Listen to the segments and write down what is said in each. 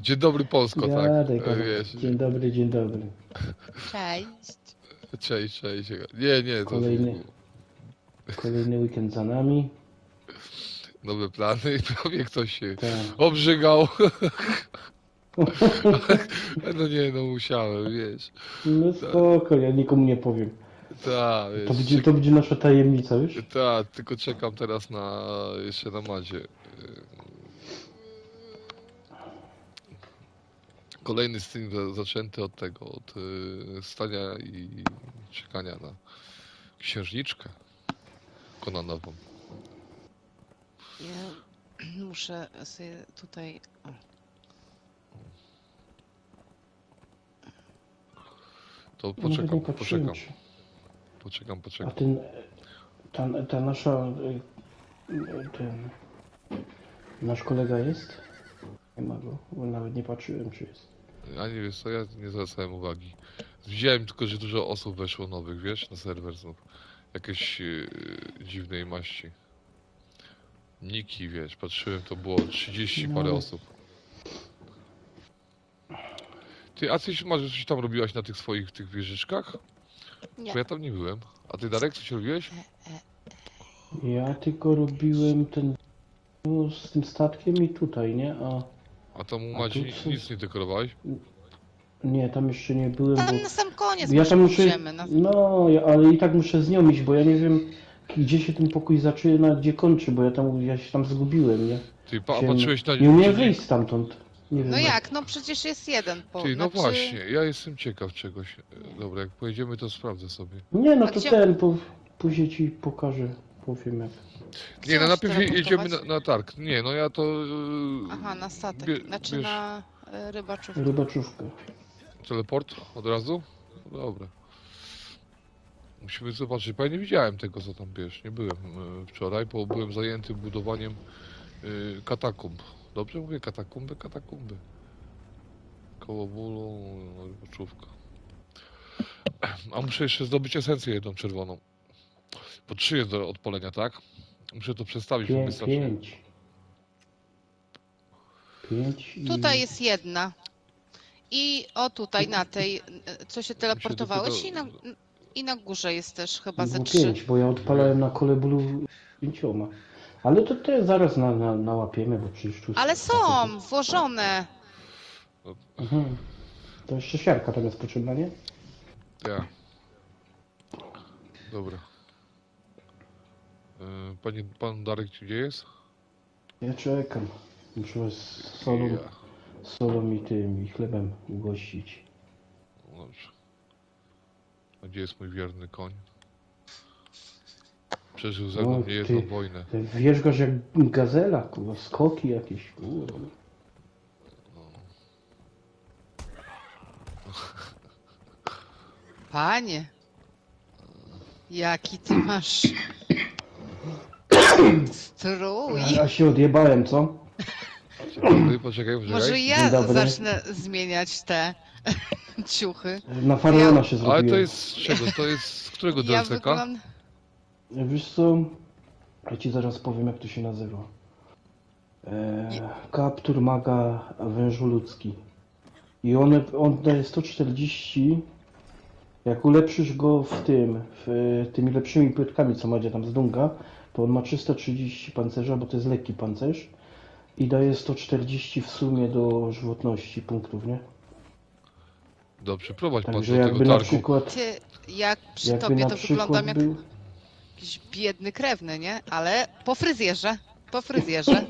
Dzień dobry Polsko, tak. Wiesz. Dzień dobry, dzień dobry. Cześć. Cześć. Nie, to Kolejny weekend za nami. nowe plany i prawie ktoś się Tak. obrzygał. No nie, no musiałem, wiesz. No spoko, ja nikomu nie powiem. Tak, wiesz. To będzie nasza tajemnica już? Tak, tylko czekam teraz jeszcze na Madzie. Kolejny stream zaczęty od tego, od stania i czekania na księżniczkę konanową. Ja muszę sobie tutaj... O. To Nawet nie poczekam. patrzyłem, czy- A ta nasza... Ten... Nasz kolega jest? Nie ma go, bo nawet nie patrzyłem, czy jest. Ja nie wiesz co, ja nie zwracałem uwagi. Widziałem tylko, że dużo osób weszło nowych, wiesz, na serwer znów. Jakieś dziwnej maści. Niki, wiesz, patrzyłem, to było 30 No. parę osób. Ty, a coś tam robiłaś na tych swoich tych wieżyczkach? Nie. Bo ja tam nie byłem. A ty, Darek, coś robiłeś? Ja tylko robiłem ten... z tym statkiem i tutaj, nie? A tam u A Madzi tu co? nic nie dekorowałeś? Nie, tam jeszcze nie byłem, bo... Tam na sam koniec Ja może tam muszę, pójdziemy. ale i tak muszę z nią iść, bo ja nie wiem, gdzie się ten pokój zaczyna, gdzie kończy, bo ja się tam zgubiłem, nie? Ty, patrzyłeś na... Nie umiem wyjść stamtąd. Nie wiem. No jak? No przecież jest jeden po... Ty, no znaczy- właśnie, ja jestem ciekaw czegoś. Dobra, jak pojedziemy, to sprawdzę sobie. Nie, no A to gdzie- później ci pokażę, powiem jak. Gdzie Nie, no masz najpierw jedziemy teleportować? na targ. Nie, no ja to... Aha, na statek. Znaczy wiesz, na rybaczówkę. Rybaczówkę. teleport od razu? No dobra. Musimy zobaczyć, bo ja nie widziałem tego, co tam, wiesz, nie byłem wczoraj, bo byłem zajęty budowaniem katakumb. Dobrze mówię? Katakumby? Koło bólu, rybaczówka. A muszę jeszcze zdobyć esencję jedną czerwoną. Po 3 jest do odpalenia, tak? Muszę to przestawić, bo mi strasznie... 5 i... Tutaj jest jedna. I o tutaj na tej, co się teleportowałeś i na górze jest też chyba ze Było 3. 5, bo ja odpalałem na kole bólu 5. Ale to zaraz nałapiemy, bo przecież tu... Ale są włożone. Mhm. To jeszcze siarka tam jest potrzebna, nie? Ja. Dobra. Pan Darek gdzie jest? Ja czekam. Muszę was solą, Ja. solą i tym, i chlebem ugościć. No dobrze. A gdzie jest mój wierny koń? Przeżył ze mną niejedną wojnę. Ty wierzgasz jak gazela, kurwa, skoki jakieś, kurwa. Panie, jaki ty masz strój. Ja się odjebałem, co? Poczekaj. Może ja Dzień dobry. zacznę zmieniać te ciuchy. Na faraona się zrobiłem. Ale to jest z czego? To jest z którego Ja DLC-ka? wyglądam... Wiesz co? Ja ci zaraz powiem, jak to się nazywa. Kaptur maga wężu ludzki. I on daje 140. Jak ulepszysz go tymi lepszymi płytkami, co Madzia tam z Dunga, to on ma 330 pancerza, bo to jest lekki pancerz. I daje 140 w sumie do żywotności punktów, nie? Dobrze, prowadź pan do Także tego jakby na targu. przykład... Ty, jak przy Jakby tobie na to przykład wyglądam jak był... jakiś biedny krewny, nie? Ale po fryzjerze. Po fryzjerze.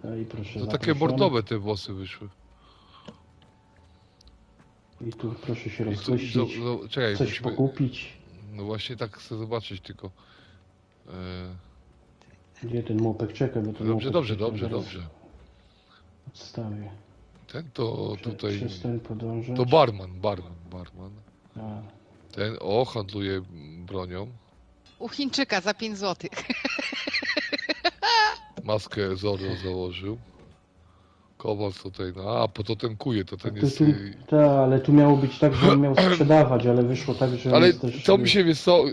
No i proszę, To takie zapraszam. bordowe te włosy wyszły. I tu proszę się I tu, rozgościć, czekaj, coś musimy... pokupić. No właśnie tak chcę zobaczyć tylko. Gdzie ten mopek? Czekaj, bo ten mopek Dobrze. zaraz odstawię. Ten to tutaj... Przez ten podążać. To barman. A, Ten, handluje bronią. U Chińczyka za 5 zł. Maskę Zorro założył. Kowal tutaj, no a, bo to ten kuje, to ten Tu, jest... tu, ale tu miało być tak, że on miał sprzedawać, ale wyszło tak, że on Ale jest też... to mi się, wiesz co,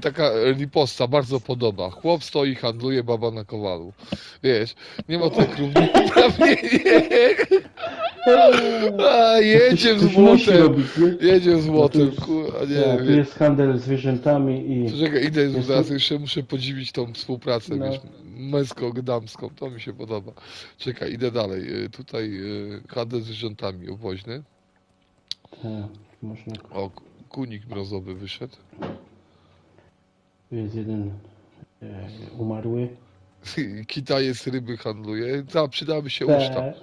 taka riposta bardzo podoba. Chłop stoi, handluje, baba na kowalu. Wiesz, nie ma tak równouprawnienie. A, jedzie z Ktoś musi młotem. robić, nie? Jedzie z No tu młotem, jest, kurwa, tak, nie tu wiem. jest handel zwierzętami i Czekaj, idę jest zaraz, tu- jeszcze muszę podziwić tą współpracę, No. wiesz, męsko-damską, to mi się podoba. Czekaj, idę dalej. Tutaj handel z zwierzętami obwoźny. tak, można, O, kunik brązowy wyszedł. tu jest jeden umarły. Kitaje z ryby handluje. Ta, przydałaby się uczta. Tak.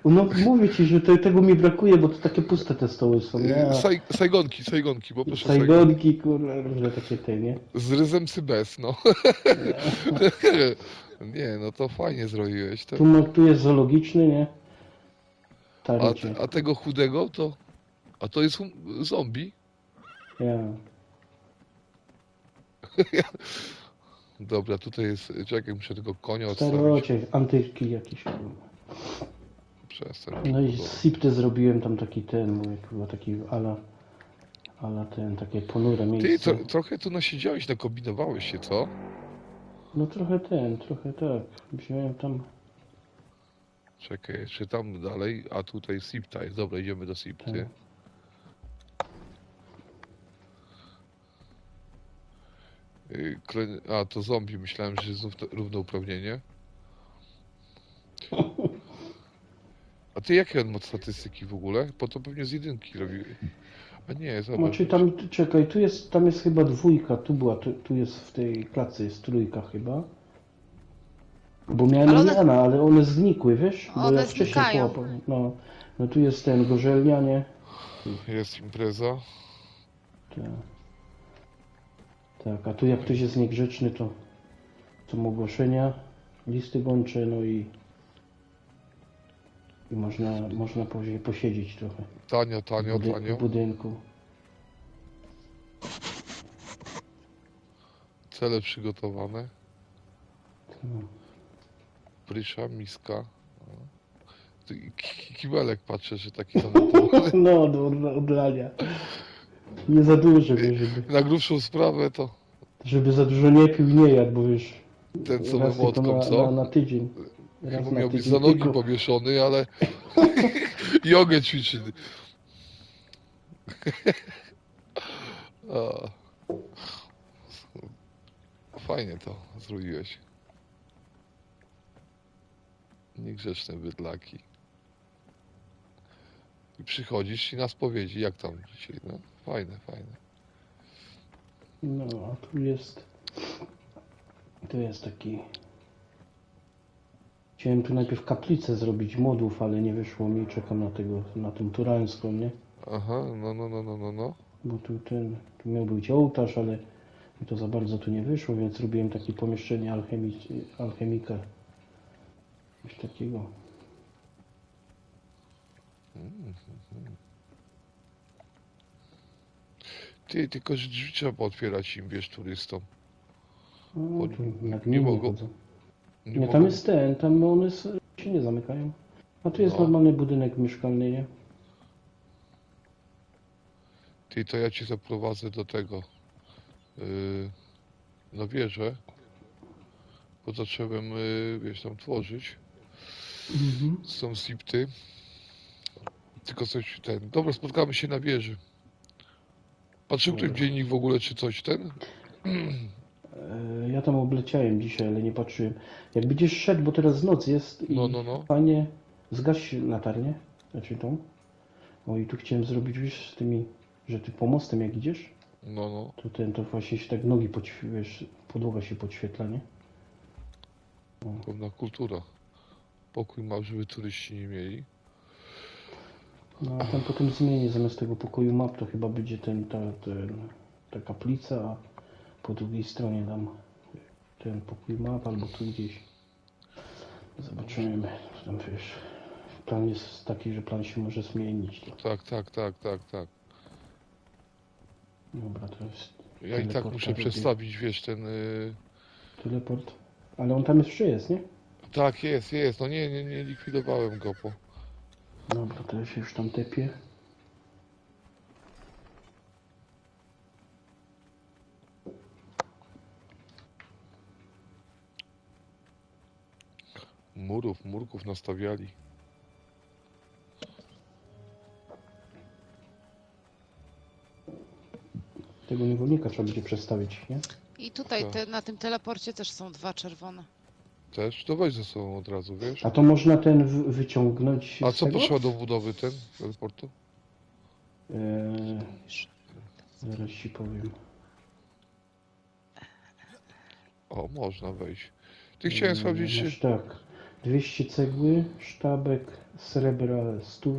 No mówię ci, że tego mi brakuje, bo to takie puste te stoły są, nie? A Sajgonki, poproszę sajgonki. Sajgonki, kurwa, różne takie te, nie? Z ryzem sybes, no. Nie, no to fajnie zrobiłeś. To. Tu jest zoologiczny, nie? Tarycie. A tego chudego to... A to jest zombie? Ja. Dobra, tutaj jest... Czekaj, muszę tego konia odstawić. Starocie, antyki jakieś, kurwa. Przestań. No i Dobra. sipty zrobiłem tam taki ten, mówię, kurwa, taki ala ten, takie ponure Ty, miejsce. trochę tu nasiedziałeś, nakombinowałeś się, co? No trochę tak. Wziąłem tam. Czekaj, jeszcze tam dalej, a tutaj Sipta jest. Dobra, idziemy do Sipty. Tak. A, to zombie, myślałem, że znów to równouprawnienie. A ty jakie on ma statystyki w ogóle? Bo to pewnie z jedynki robił. A nie, zobacz. Znaczy tam, czekaj, tam jest chyba dwójka, tu jest w tej klatce jest trójka chyba. Bo miałem Ale one- Eliana, ale one znikły, wiesz? Bo One ja wcześniej znikają. połapałem. No tu jest ten gorzelnia, nie? Jest impreza. Tak. Tak, a tu jak ktoś jest niegrzeczny, to są ogłoszenia, listy gończe, no i można posiedzieć trochę Tanio. w budynku. Cele przygotowane. No. Prysza, miska. Kibelek patrzę, że taki zamontowany. No, do odlania. Nie za dużo, wiesz, Na grubszą sprawę to żeby za dużo nie pił, nie jadł, bo wiesz, ten co raz młotką, tylko co? na tydzień. Raz Chyba na miał być tydzień za nogi tylko. powieszony, ale jogę ćwiczy. A. Fajnie to zrobiłeś. Niegrzeczne bydlaki. I przychodzisz i na spowiedzi, jak tam dzisiaj, no? Fajne. No, a tu jest taki... Chciałem tu najpierw kaplicę zrobić modów, ale nie wyszło mi, czekam na tą turańską, nie? Aha, no. Bo tu miał być ołtarz, ale mi to za bardzo tu nie wyszło, więc zrobiłem takie pomieszczenie alchemika. Coś takiego. Ty, tylko że drzwi trzeba otwierać im, wiesz, turystom. No, tu na nie gminie mogą- chodzą. Nie Nie, mogą- tam jest tam one się nie zamykają. A tu jest No. normalny budynek mieszkalny, nie? Ty, to ja cię zaprowadzę do tego. Na wieżę. Bo zacząłem, wiesz, tam tworzyć. Są sipty. Tylko coś ten. Dobra, spotkamy się na wieży. Patrzył ktoś w dziennik w ogóle, czy coś ten? Ja tam obleciałem dzisiaj, ale nie patrzyłem. Jak będziesz szedł, bo teraz noc jest i No. fajnie, zgaś latarnię, znaczy tą. O i tu chciałem zrobić, wiesz, z tymi, że ty pomostem jak idziesz, No. to właśnie się tak nogi, wiesz, podłoga się podświetla, nie? Pewna kultura. Pokój ma, żeby turyści nie mieli. No a tam potem zmienię, zamiast tego pokoju map, to chyba będzie ta kaplica, a po drugiej stronie dam ten pokój map, albo tu gdzieś. Zobaczymy, tam wiesz. Plan jest taki, że plan się może zmienić. Tak. Dobra, to jest Ja i tak teleport muszę na drugi. przestawić, wiesz, ten... Teleport. Ale on tam jeszcze jest, nie? Tak, jest. No nie likwidowałem go, bo... Dobra, to ja się już tam tepię. Murków nastawiali. Tego niewolnika trzeba będzie przestawić, nie? I tutaj Tak. na tym teleporcie też są 2 czerwone. Też? To weź ze sobą od razu, wiesz? A to można ten wyciągnąć A z co tego? potrzeba do budowy ten teleportu? Zaraz ci powiem. O, można wejść. Ty chciałem sprawdzić, czy... Masz tak. 200 cegły, sztabek srebra 100,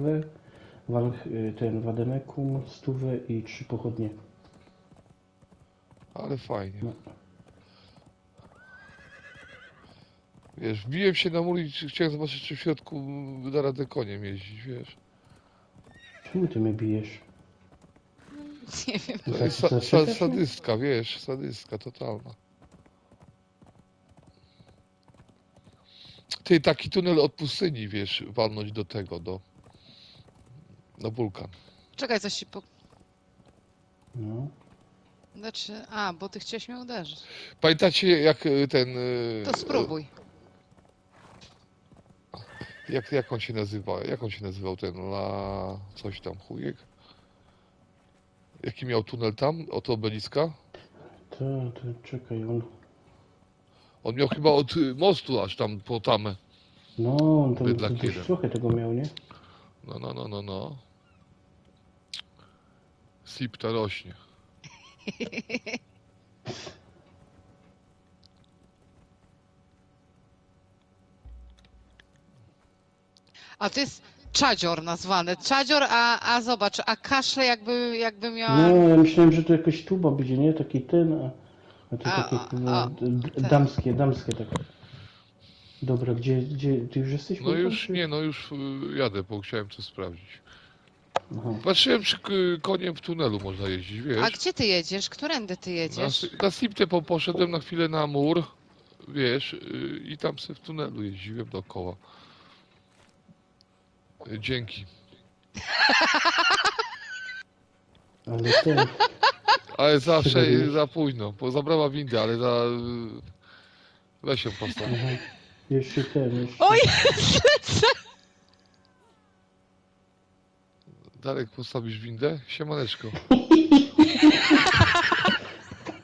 ten wademekum 100 i 3 pochodnie. Ale fajnie. No. Wiesz, wbiłem się na mur i chciałem zobaczyć, czy w środku da radę koniem jeździć, wiesz? Czemu ty mnie bijesz? Nie wiem. To jest sadystka, wiesz, sadystka totalna. Ty, taki tunel od pustyni, wiesz, walnąć do tego, na wulkan. Czekaj, coś ci po... No. Znaczy, bo ty chciałeś mnie uderzyć. Pamiętacie, jak ten... To spróbuj. Jak on się nazywa? Jak on się nazywał ten coś tam, chujek? Jaki miał tunel tam, od obeliska? To czekaj, On miał chyba od mostu aż tam po tamę. No, on tam Bydlak dość jeden. trochę tego miał, nie? No. Sipta rośnie. A to jest czadzior nazwany. Czadzior, a zobacz, a kaszę jakby miała... No, ja myślałem, że to jakaś tuba będzie, nie? Taki ten, a to A, takie a, damskie takie. Dobra, gdzie ty już jesteś? No Wulkan, już czy- nie, no już jadę, bo chciałem to sprawdzić. Aha. Patrzyłem, czy koniem w tunelu można jeździć, A wiesz? gdzie ty jedziesz? Którędy ty jedziesz? Na Siptę poszedłem na chwilę na mur, wiesz, i tam sobie w tunelu jeździłem dookoła. Dzięki. Ale ten, Ale zawsze Przygodziłeś? za późno, bo zabrała windę, ale weź ją postaw. aha. Jeszcze. O jest! Darek, postawisz windę? Siemaneczko.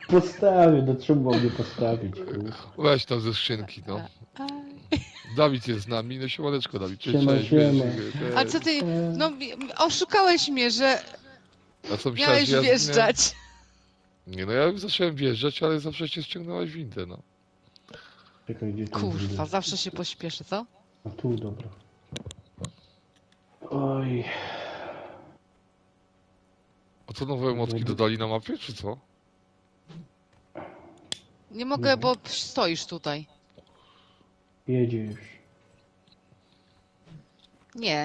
Postawię, no trzeba mnie postawić. kurwa. Weź tam ze skrzynki, no. Dawid jest z nami, no siemaneczko Dawid. Cześć, Siema, cześć, siema. wiesz, A co ty... No, oszukałeś mnie, że A co myślałeś, miałeś że ja wjeżdżać. Nie, no ja zacząłem wjeżdżać, ale zawsze cię ściągnęłaś windę, no. Czekaj, gdzie tam Kurwa, winda? zawsze się pośpieszy, co? A tu, dobra. Oj, A co, nowe motki dodali na mapie, czy co? Nie mogę, bo stoisz tutaj. jedzie już.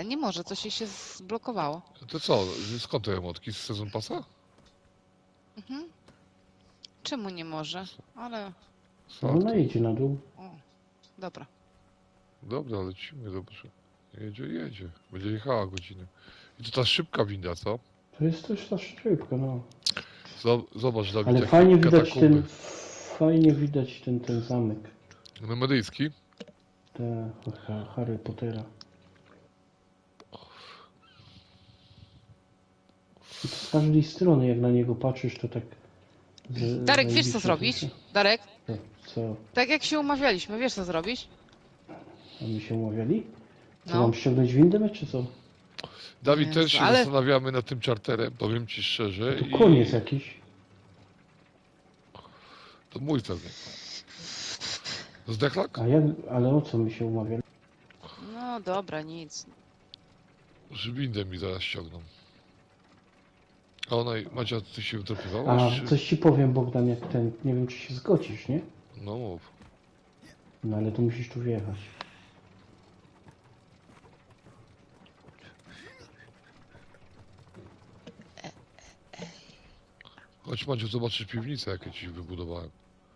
Nie może, coś jej się zblokowało. To co, skąd te emotki? Z sezon pasa? Mhm. Czemu nie może? Ale... No ona jedzie na dół. O, dobra. Dobra, lecimy, dobrze. Jedzie. Będzie jechała godzinę. I to ta szybka winda, co? To jest też ta szybka, no. Zobacz, Dawid, Ale jakie fajnie widać katakumby. ten zamek. Memeryjski? Harry Pottera. I to z każdej strony, jak na niego patrzysz, to tak... Darek, wiesz co zajebiście zrobić? to- Darek, Co? tak jak się umawialiśmy, wiesz co zrobić? A my się umawiali? Co, No. mam ściągnąć windę, czy co? Dawid, Jezu, też się ale- zastanawiamy nad tym czarterem, powiem ci szczerze. To koniec jakiś. To mój pewnie. Zdechlak? Ale o co my się umawiali? No dobra, nic. Że windę mi zaraz ściągną. A ona, Madzia, ty się A, wtropiwałaś? Czy... coś ci powiem, Bogdan, jak ten, nie wiem, czy się zgodzisz, nie? No mów. No ale to musisz tu wjechać. Chodź Madziu, zobaczysz piwnicę, jakie ci wybudowałem.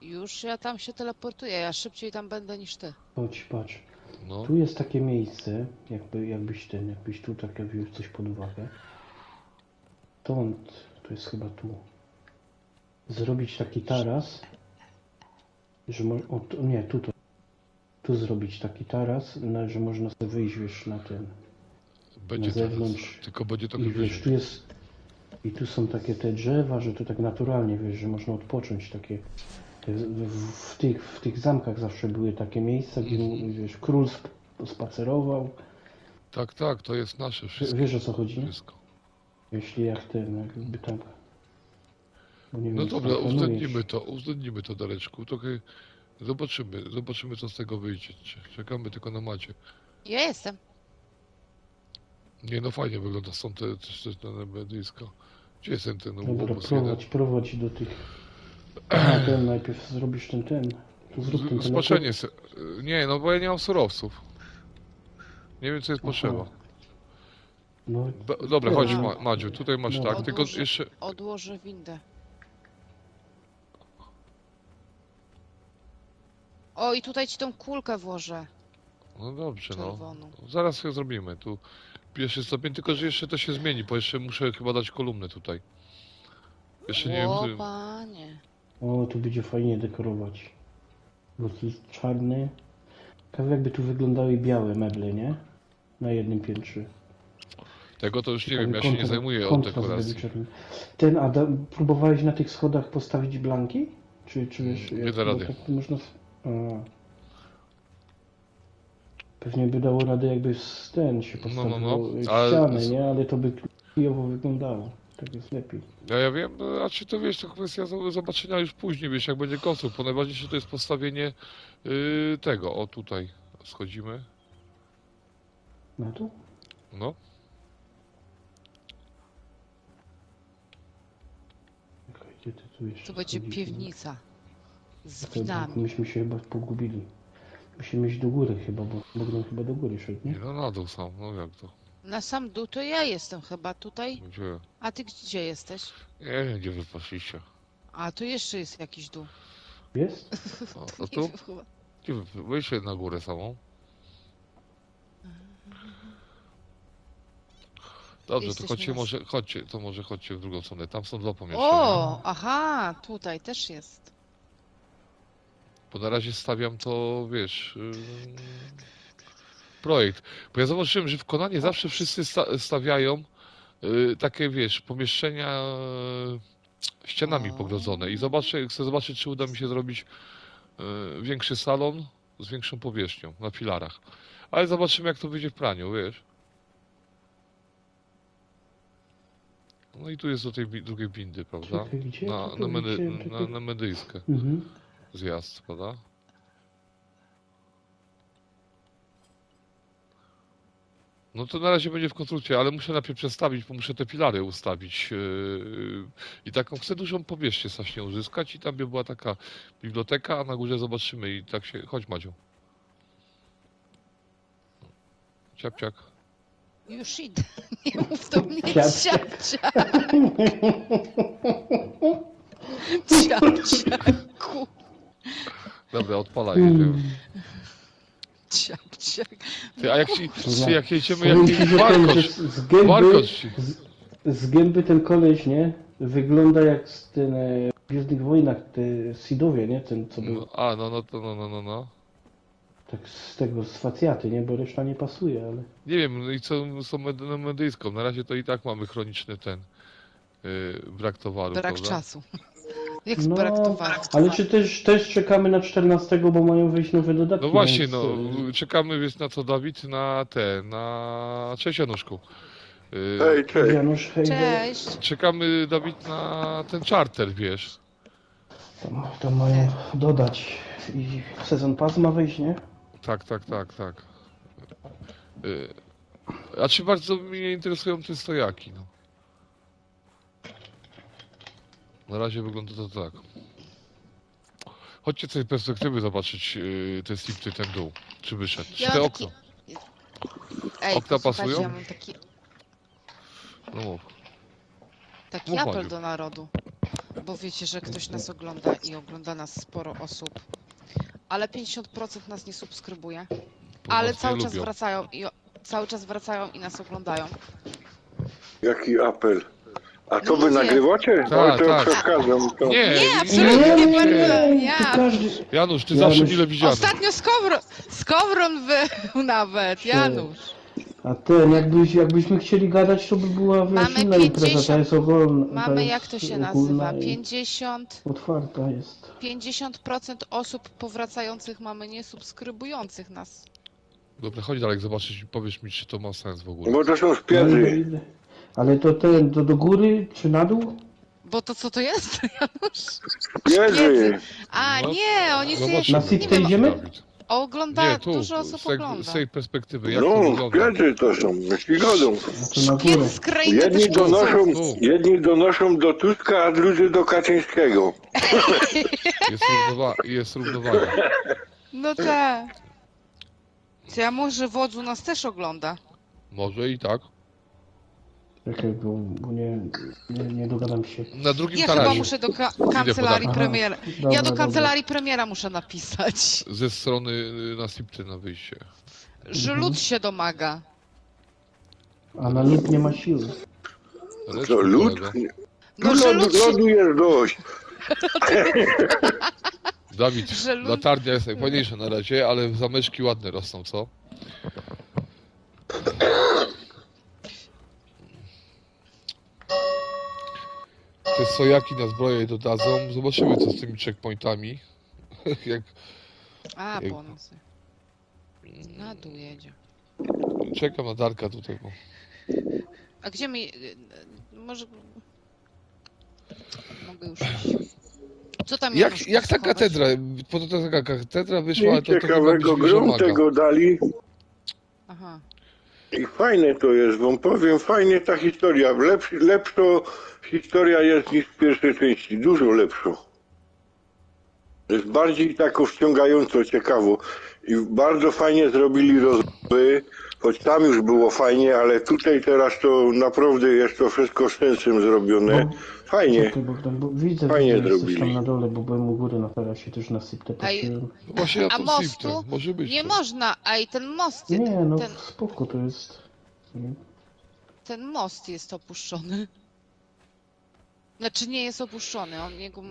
Już ja tam się teleportuję, ja szybciej tam będę niż ty. Chodź, patrz. No. Tu jest takie miejsce, jakbyś tu tak wziął coś pod uwagę. To jest chyba tu. Zrobić taki taras, że nie, tu zrobić taki taras, że można sobie wyjść, wiesz, na ten, Będzie na teraz. zewnątrz. Tylko będzie to I wiesz, wyżej. tu są takie te drzewa, że to tak naturalnie, wiesz, że można odpocząć takie. W tych zamkach zawsze były takie miejsca, gdzie, wiesz, król spacerował. Tak, tak, to jest nasze wszystko. Wiesz, o co chodzi? Wszystko. Jeśli jak jakby tak. Bo nie No wiem, dobra, co planujesz. uwzględnimy to, Dareczku. Trochę zobaczymy co z tego wyjdzie. Czekamy tylko na Macie. Ja jestem. Nie, no fajnie wygląda, są te medyjska. Gdzie jest ten Dobra, łobuz jeden? prowadź do tych. A ten najpierw zrobisz ten. Tu zrób ten Spaczenie se... Nie, no bo ja nie mam surowców. Nie wiem co jest Aha. potrzeba. No, Dobra, Ja. chodź Madziu, tutaj masz Dobra. tak, tylko jeszcze... Odłożę windę. O, i tutaj ci tą kulkę włożę. No dobrze, no. Czerwoną. Zaraz ją zrobimy, tu pierwszy stopień, tylko że jeszcze to się zmieni, bo jeszcze muszę chyba dać kolumnę tutaj. Jeszcze nie wiem, O, czy... panie. O, tu będzie fajnie dekorować. Bo tu jest czarny. Tak jakby tu wyglądały białe meble, nie? Na jednym piętrze. Tego to już nie Ciekawy wiem, ja się nie kontrast- zajmuję od kontrast dekoracji. będzie czarny. Próbowałeś na tych schodach postawić blanki? Czy wiesz, Nie jak da to rady. tak można... A. Pewnie by dało radę jakby się postawiło no. Ale ściany, nie? Ale to by chujowo wyglądało. Tak jest lepiej. Ja wiem, no, a czy to wiesz, to kwestia zobaczenia już później, wiesz, jak będzie konstrukt, bo najważniejsze to jest postawienie tego, o tutaj, schodzimy, Na tu? no, Czekaj, gdzie ty tu jeszcze Tu będzie schodzisz? piwnica. Z To winami. myśmy się chyba pogubili. Musimy iść do góry chyba, bo Bogdan chyba do góry szedł, nie nie? no na dół sam, no jak to, Na sam dół to ja jestem chyba tutaj. gdzie, A ty gdzie jesteś? nie wiem, gdzie wy poszliście, A tu jeszcze jest jakiś dół. Jest? a Nie tu, wiem chyba. gdzie wy, wyjście na górę samą, dobrze, to Jesteśmy chodźcie na- może, chodźcie w drugą stronę, tam są dwa pomieszczenia, O, aha, tutaj też jest. bo na razie stawiam to, wiesz, projekt. Bo ja zobaczyłem, że w Konanie zawsze wszyscy stawiają takie, wiesz, pomieszczenia ścianami O. pogrodzone i chcę zobaczyć, czy uda mi się zrobić większy salon z większą powierzchnią na filarach. Ale zobaczymy, jak to wyjdzie w praniu, wiesz. No i tu jest do tej drugiej windy, prawda? Czekaj, gdzie? Na, Tu na, widziałem takie- na medyjskę Mhm. zjazd, prawda? No to na razie będzie w konstrukcji, ale muszę najpierw przestawić, bo muszę te filary ustawić. I taką chcę dużą powierzchnię właśnie uzyskać i tam by była taka biblioteka, a na górze zobaczymy i tak się... Chodź Madziu. Ciapciak. Już idę. Nie mów do mnie Ciapciak. Ciapciaku. Dobra, odpalaj, jedziemy. Ciapciak. Ty, a jak jak jedziemy, Powiem ci, jak że ten, że warkocz. z gęby, Warkocz ci. z gęby ten koleś, nie? Wygląda jak z ten w Gwiezdnych Wojnach, te Sidowie, nie? Ten co był. A, no. Tak z tego, z facjaty, nie? Bo reszta nie pasuje, ale... Nie wiem, no i co z tą medyjską? Na razie to i tak mamy chroniczny ten brak towaru, Brak prawda? czasu. Jak No, brak towaru. ale czy też czekamy na 14, bo mają wyjść nowe dodatki, No właśnie, więc, no, czekamy, wiesz na co, Dawid? Na Cześć Januszku. Hej, cześć. Janusz, hej, Cześć. Czekamy, Dawid, na ten charter, wiesz. to mają dodać i sezon pass ma wyjść, nie? Tak. A czy bardzo mnie interesują te stojaki, no. Na razie wygląda to tak. Chodźcie z tej perspektywy zobaczyć te slipty, ten dół. Czy wyszedł? Czy Ja te mam okno? Ej, Okna posłuchajcie, pasują? ja mam taki No mów. Taki Mów, apel Madziu. do narodu. bo wiecie, że ktoś nas ogląda i ogląda nas sporo osób. Ale 50% nas nie subskrybuje. Bo Ale nas nie cały czas lubią. wracają i cały czas wracają i nas oglądają. Jaki apel? A to No wy mówię. nagrywacie? Tak, Oj, to tak. przeszkadzam. To... Nie, absolutnie nie, pan- tu ja. każdy... Janusz, ty Janusz, zawsze mile widziany. Ostatnio Skowron był nawet, Janusz. A jakbyśmy chcieli gadać, to by była, wiesz, Mamy inna impreza, 50. ta jest ogólna. ta Mamy, jest jak to się ogólna nazywa, i 50% otwarta jest. osób powracających mamy niesubskrybujących nas. Dobra, chodź dalej, zobaczysz i powiesz mi, czy to ma sens w ogóle. Bo to są No, szpiedzy. idę. Ale to to do góry czy na dół? Bo to co to jest, Janusz? Szpiedzy. A No, nie, oni sobie, zobaczymy. Na sipkę nie wiem, idziemy? Dawid. ogląda, Nie, tu, dużo osób ogląda. z tej perspektywy, jak to No, wygląda. szpiedzy to są. Jeśli godą. No to na górę. Szpieg z krainy Jedni też donoszą, Tu. jedni donoszą do Tuska, a drudzy do Kaczyńskiego. Jest równowaga. No tak. Czy ja może wodzu nas też ogląda? Może i tak. Czekaj, bo nie dogadam się. Na drugim Ja chyba kanale. muszę do kancelarii Aha, premiera. dobra, Ja do dobra. kancelarii premiera muszę napisać, Ze strony na Sipty na wyjście. że lud się domaga. A na lód nie ma siły. Lecz, Co, lód? kolego. No, że lud się... Lodu jest dość. Dawid, Że lud- latarnia jest najfajniejsza na razie, ale zameczki ładne rosną, co? Te sojaki na zbroję dodadzą. Zobaczymy, co z tymi checkpointami. Jak A, Jak- bo on sobie na dół jedzie. czekam na Darka tutaj, bo A gdzie mi... Może... Mogę już iść. Co tam Janusz, jak ta posłuchować? katedra? Po to taka katedra wyszła, ale Nic to chyba ciekawego bliżej grom maga. tego dali. Aha. I fajne to jest, wam powiem, fajnie ta historia. Lepsza historia jest niż w pierwszej części, dużo lepsza. Jest bardziej tako wciągająco, ciekawo. I bardzo fajnie zrobili rozmowy, choć tam już było fajnie, ale tutaj teraz to naprawdę jest to wszystko z sensem zrobione. Fajnie. Czekaj, Bogdan, bo widzę, Fajnie że jesteś zrobili. tam na dole, bo byłem u góry na tarasie, też na syptę A i- patrzyłem. No właśnie na A tą mostu? Siptę. Może być Nie to. można, a i ten most, Nie, no ten, spoko to jest. ten most jest opuszczony. Znaczy nie jest opuszczony, on jego...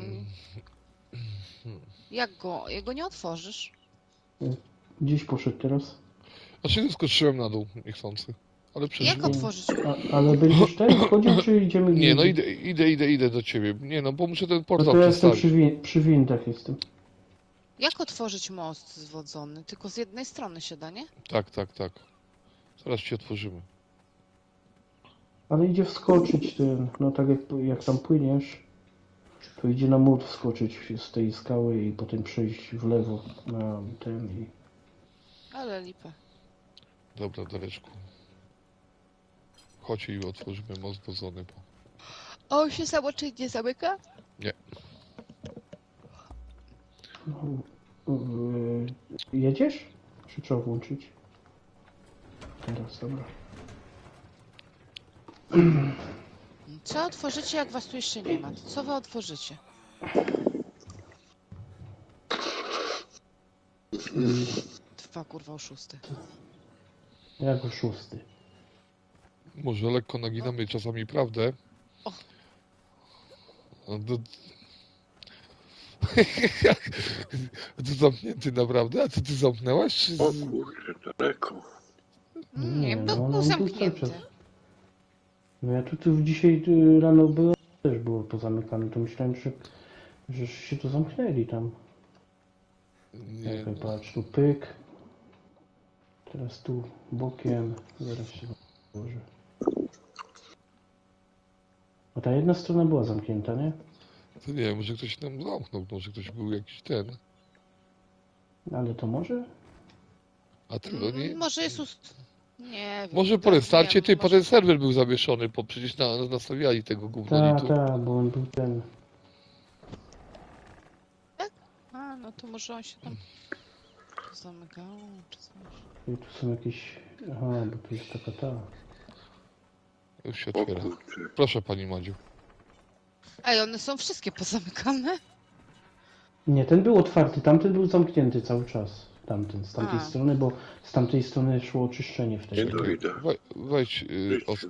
Jego nie otworzysz? Gdzieś poszedł teraz. Znaczy skoczyłem na dół, niechcący. Ale Jak przeżyłem. otworzyć? Ale będziesz ten wchodził, czy idziemy Nie, no gdzieś? idę do ciebie. Nie no, bo muszę ten No portal to ja jestem przestawić. przy windach jestem. Jak otworzyć most zwodzony? Tylko z jednej strony się da, nie? Tak. Zaraz ci otworzymy. Ale idzie wskoczyć ten, no tak jak tam płyniesz, to idzie na mur wskoczyć z tej skały i potem przejść w lewo na ten i... Ale lipa. Dobra, Dareczku. Chodź i otworzymy most wodzony, bo... A on się samoczynnie zamyka? Jedziesz? Czy trzeba włączyć? Teraz, dobra. Co otworzycie, jak was tu jeszcze nie ma? To co wy otworzycie? Dwa kurwa oszusty. Jak o 6. Może lekko naginamy czasami prawdę. O. No to... To zamknięty naprawdę? A to ty zamknęłaś? Czy... O kurczę, daleko. Nie, no, był on był zamknięty. cały czas. No ja tu dzisiaj rano byłem, też było pozamykane, to myślałem, że się tu zamknęli tam. Nie, Czekaj, patrz, tu pyk. Teraz tu bokiem. Zaraz się włożę. A ta jedna strona była zamknięta, nie? to nie wiem, może ktoś nam zamknął, może ktoś był jakiś ten. Ale to może? A tego nie... Może jest Nie wiem. Może po tak, restarcie, wiem, ty, może- potem serwer był zawieszony, bo przecież nastawiali tego gównolitu. Tak, bo on był ten. A, no to może on się tam zamykał, czy coś. I tu są jakieś... Aha, bo tu jest taka ta... Już się O otwiera. kurczę. Proszę pani Madziu. Ej, one są wszystkie pozamykane? Nie, ten był otwarty, tamten był zamknięty cały czas. Tamten, z tamtej A. strony, bo z tamtej strony szło oczyszczenie Dzień wtedy. dobry. witam. Wejdź,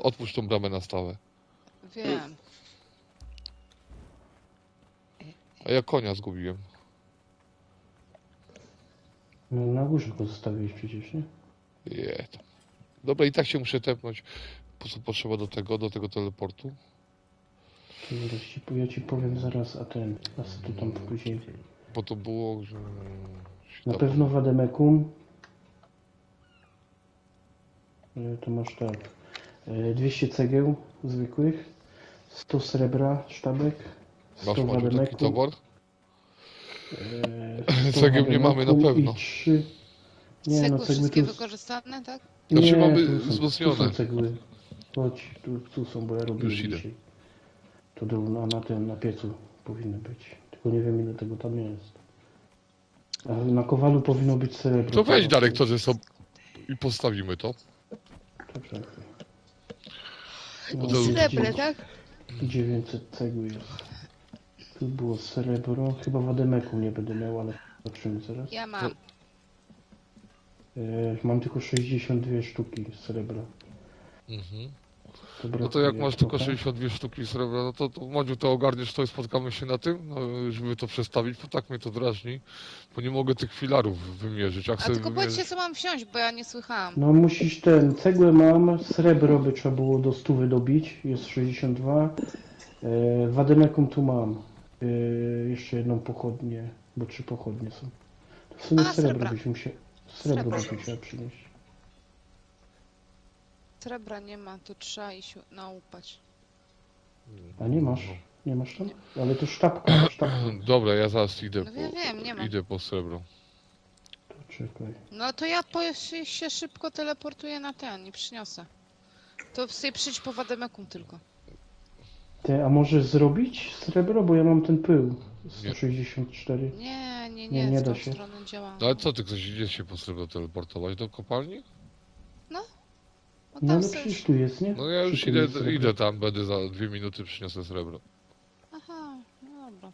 otwórz tą bramę na stałe. Wiem. A ja konia zgubiłem. No, na górze go zostawiłeś przecież, nie? Je, tam. Dobra, i tak się muszę tepnąć. Po co potrzeba do tego teleportu? To zaraz ja ci powiem zaraz, a tu tam później. Bo to było, że... Na pewno Wademekum. To masz tak. 200 cegieł zwykłych, 100 srebra, sztabek, 100 Masz Maciu taki Wademekum. towar? 100 Cegieł nie mamy na Wademekum pewno. I 3... Nie, no Cegły cegły wszystkie tu... wykorzystane, tak? Znaczy Nie, mamy tu wzmocnione. są cegły. Chodź, tu są, bo ja robię Już idę. dzisiaj. To na piecu powinny być. Tylko nie wiem ile tego tam jest. A na kowalu powinno być srebro. To weź Darek to, że są... I postawimy to. To czekaj. Bo No, to- Srebrne, tak? 900 cegły jest. Tu było srebro. Chyba wademeku nie będę miał, ale zobaczymy zaraz. Ja mam. Mam tylko 62 sztuki srebra. Mhm. To No to jak brakuje masz tylko trochę. 62 sztuki srebra, no to Madziu, to ogarniesz to i spotkamy się na tym, no, żeby to przestawić, bo tak mnie to drażni, bo nie mogę tych filarów wymierzyć. Jak A sobie tylko powiedzcie, wymierzyć... co mam wziąć, bo ja nie słychałam. No musisz cegłę mam, srebro by trzeba było do 100 dobić, jest 62. Wademekum tu mam. Jeszcze jedną pochodnię, bo 3 pochodnie są. To w sumie A, srebro srebra. byś musiał, Srebro. byś musiała przynieść. Srebra nie ma, to trzeba iść naupać. A nie masz? Nie masz tam? Ale to sztabka. Dobra, ja zaraz idę, No wiem, nie ma. idę po srebro. To czekaj. No to ja się szybko teleportuję na ten i przyniosę. To sobie przyjdź po Wademekum tylko. A możesz zrobić srebro? Bo ja mam ten pył. 164. Nie, Nie w da tą się. stronę działa. No ale co ty, ktoś idzie się po srebro teleportować do kopalni? No No tam ale sobie przecież tu jest, nie? No ja już Przy tym jest idę, srebro. idę tam, będę za 2 minuty przyniosę srebro. Aha, no dobra.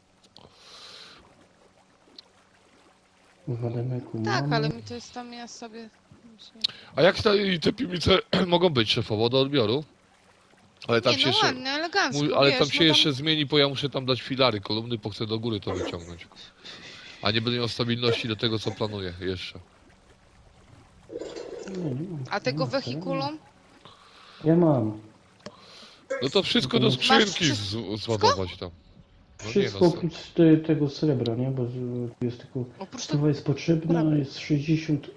Wademekum Tak, mamy. ale mi to jest tam, ja sobie... A jak te piwnice mogą być szefowo do odbioru? Ale tam Nie, się no jeszcze... ładnie, elegancko, Ale wiesz, tam się no jeszcze zmieni, bo ja muszę tam dać filary, kolumny, bo chcę do góry to wyciągnąć. A nie będę miał stabilności do tego, co planuję jeszcze. Nie mam. A tego Nie, wehikulum? Ja mam. No to wszystko do Masz skrzynki zładować tam. No nie Wszystko no, oprócz tego srebra, nie? Bo tu jest tylko... Oprócz tego... Stuwa jest potrzebna, Dobra. jest 60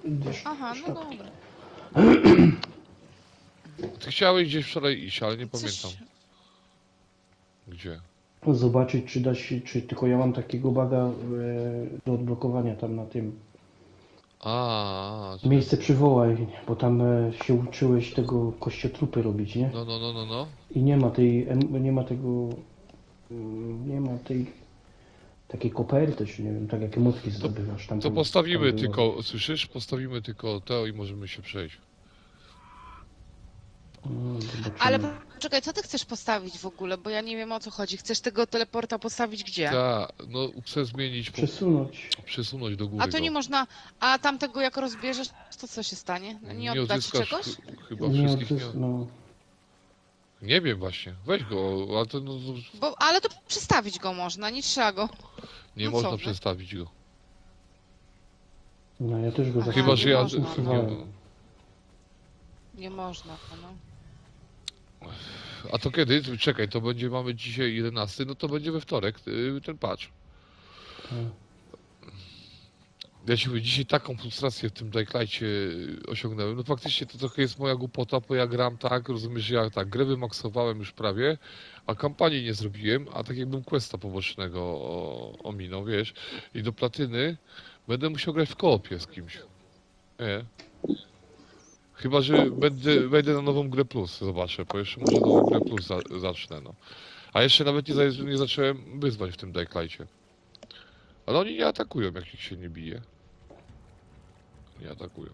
Aha, no sztabki. dobra. ty chciałeś gdzieś wczoraj iść, ale nie Coś... pamiętam. Gdzie? Zobaczyć, czy da się, czy tylko ja mam takiego baga do odblokowania tam na tym. A, Miejsce przywołań, bo tam się uczyłeś tego kościotrupy robić, nie? no. I nie ma nie ma tego, nie ma tej takiej koperty, czy nie wiem, tak jak emotki zdobywasz. Tam, To postawimy tam było. tylko, słyszysz? Postawimy tylko to i możemy się przejść. No, zobaczymy. Ale czekaj, co ty chcesz postawić w ogóle? Bo ja nie wiem, o co chodzi. Chcesz tego teleporta postawić gdzie? Tak, no chcę zmienić, przesunąć do góry A to nie go. można... A tamtego jak rozbierzesz, to co się stanie? Nie oddać odzyskasz czegoś? chyba Nie, wszystkich nie... no, Nie wiem właśnie, weź go, ale to no, Ale to przestawić go można, nie trzeba go. nie No można co wy? przestawić go. no ja też go Aha, za Chyba, że ja... można, usuwałem. Nie można, no. A to kiedy? Czekaj, to będzie, mamy dzisiaj 11, no to będzie we wtorek ten patch. Tak. Ja ci mówię, dzisiaj taką frustrację w tym Daylightie osiągnąłem. No faktycznie to trochę jest moja głupota, bo ja gram tak, rozumiesz, że ja tak, grę wymaksowałem już prawie, a kampanii nie zrobiłem, a tak jakbym questa pobocznego ominął, wiesz. I do platyny będę musiał grać w koopie z kimś. Nie. Chyba, że wejdę na nową grę plus, zobaczę, bo jeszcze może nową grę plus zacznę, no. A jeszcze nawet nie zacząłem wyzwań w tym Daylightie. Ale oni nie atakują, jak ich się nie bije. Nie atakują.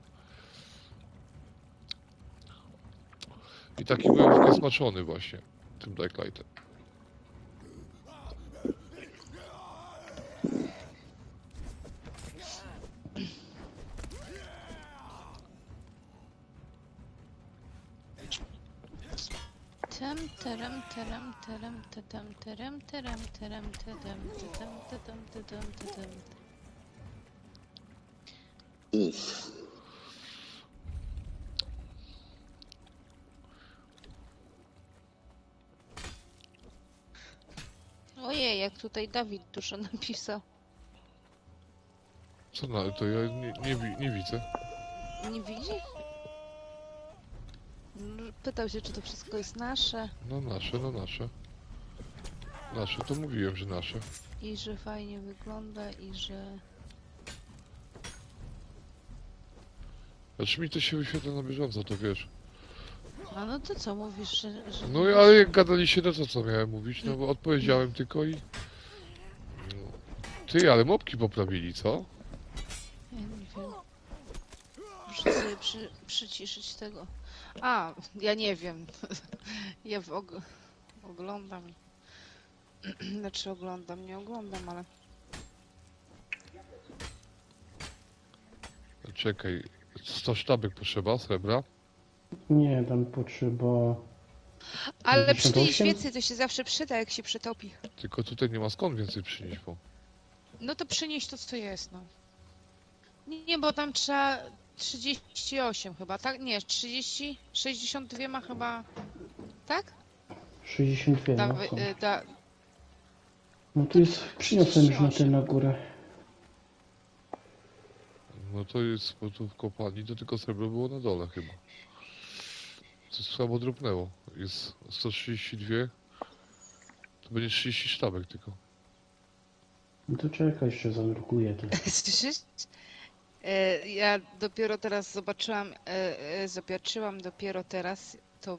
I taki byłem zniesmaczony właśnie tym Daylightem. Tem, terem, terem, terem, tetem, terem, terem, terem, tetem, tetem, tetem, tetem, tetem. Ojej, jak tutaj Dawid dużo napisał. Co na to ja nie widzę. Nie widzi? Pytał się, czy to wszystko jest nasze No nasze, no nasze. Nasze, to mówiłem, że nasze. i że fajnie wygląda i że... Znaczy mi to się wyświetla na bieżąco, to wiesz. A no to co mówisz, że No nie ale wiesz? jak gadaliście, to co miałem mówić? No bo odpowiedziałem tylko i... No. Ty, ale mopki poprawili, co? Ja nie wiem. Muszę sobie przyciszyć tego. A, ja nie wiem. Ja oglądam. Znaczy oglądam, nie oglądam, ale... Czekaj, 100 sztabek potrzeba, srebra? Nie, tam potrzeba... Ale 58? przynieś więcej, to się zawsze przyda, jak się przytopi. Tylko tutaj nie ma skąd więcej przynieść, bo... No to przynieś to, co jest, no. Nie, bo tam trzeba 38 chyba, tak? Nie, 30, 62 ma chyba, tak? 62, no Dawy, są. da, No to jest... Przyniosłem już na 38. tę na górę. No to jest, bo tu w kopalni to tylko srebro było na dole chyba. Coś słabo drobnęło. Jest 132. To będzie 30 sztabek tylko. No to czekaj, jeszcze zanurkuję to. Słyszysz? Ja dopiero teraz zobaczyłam dopiero teraz tą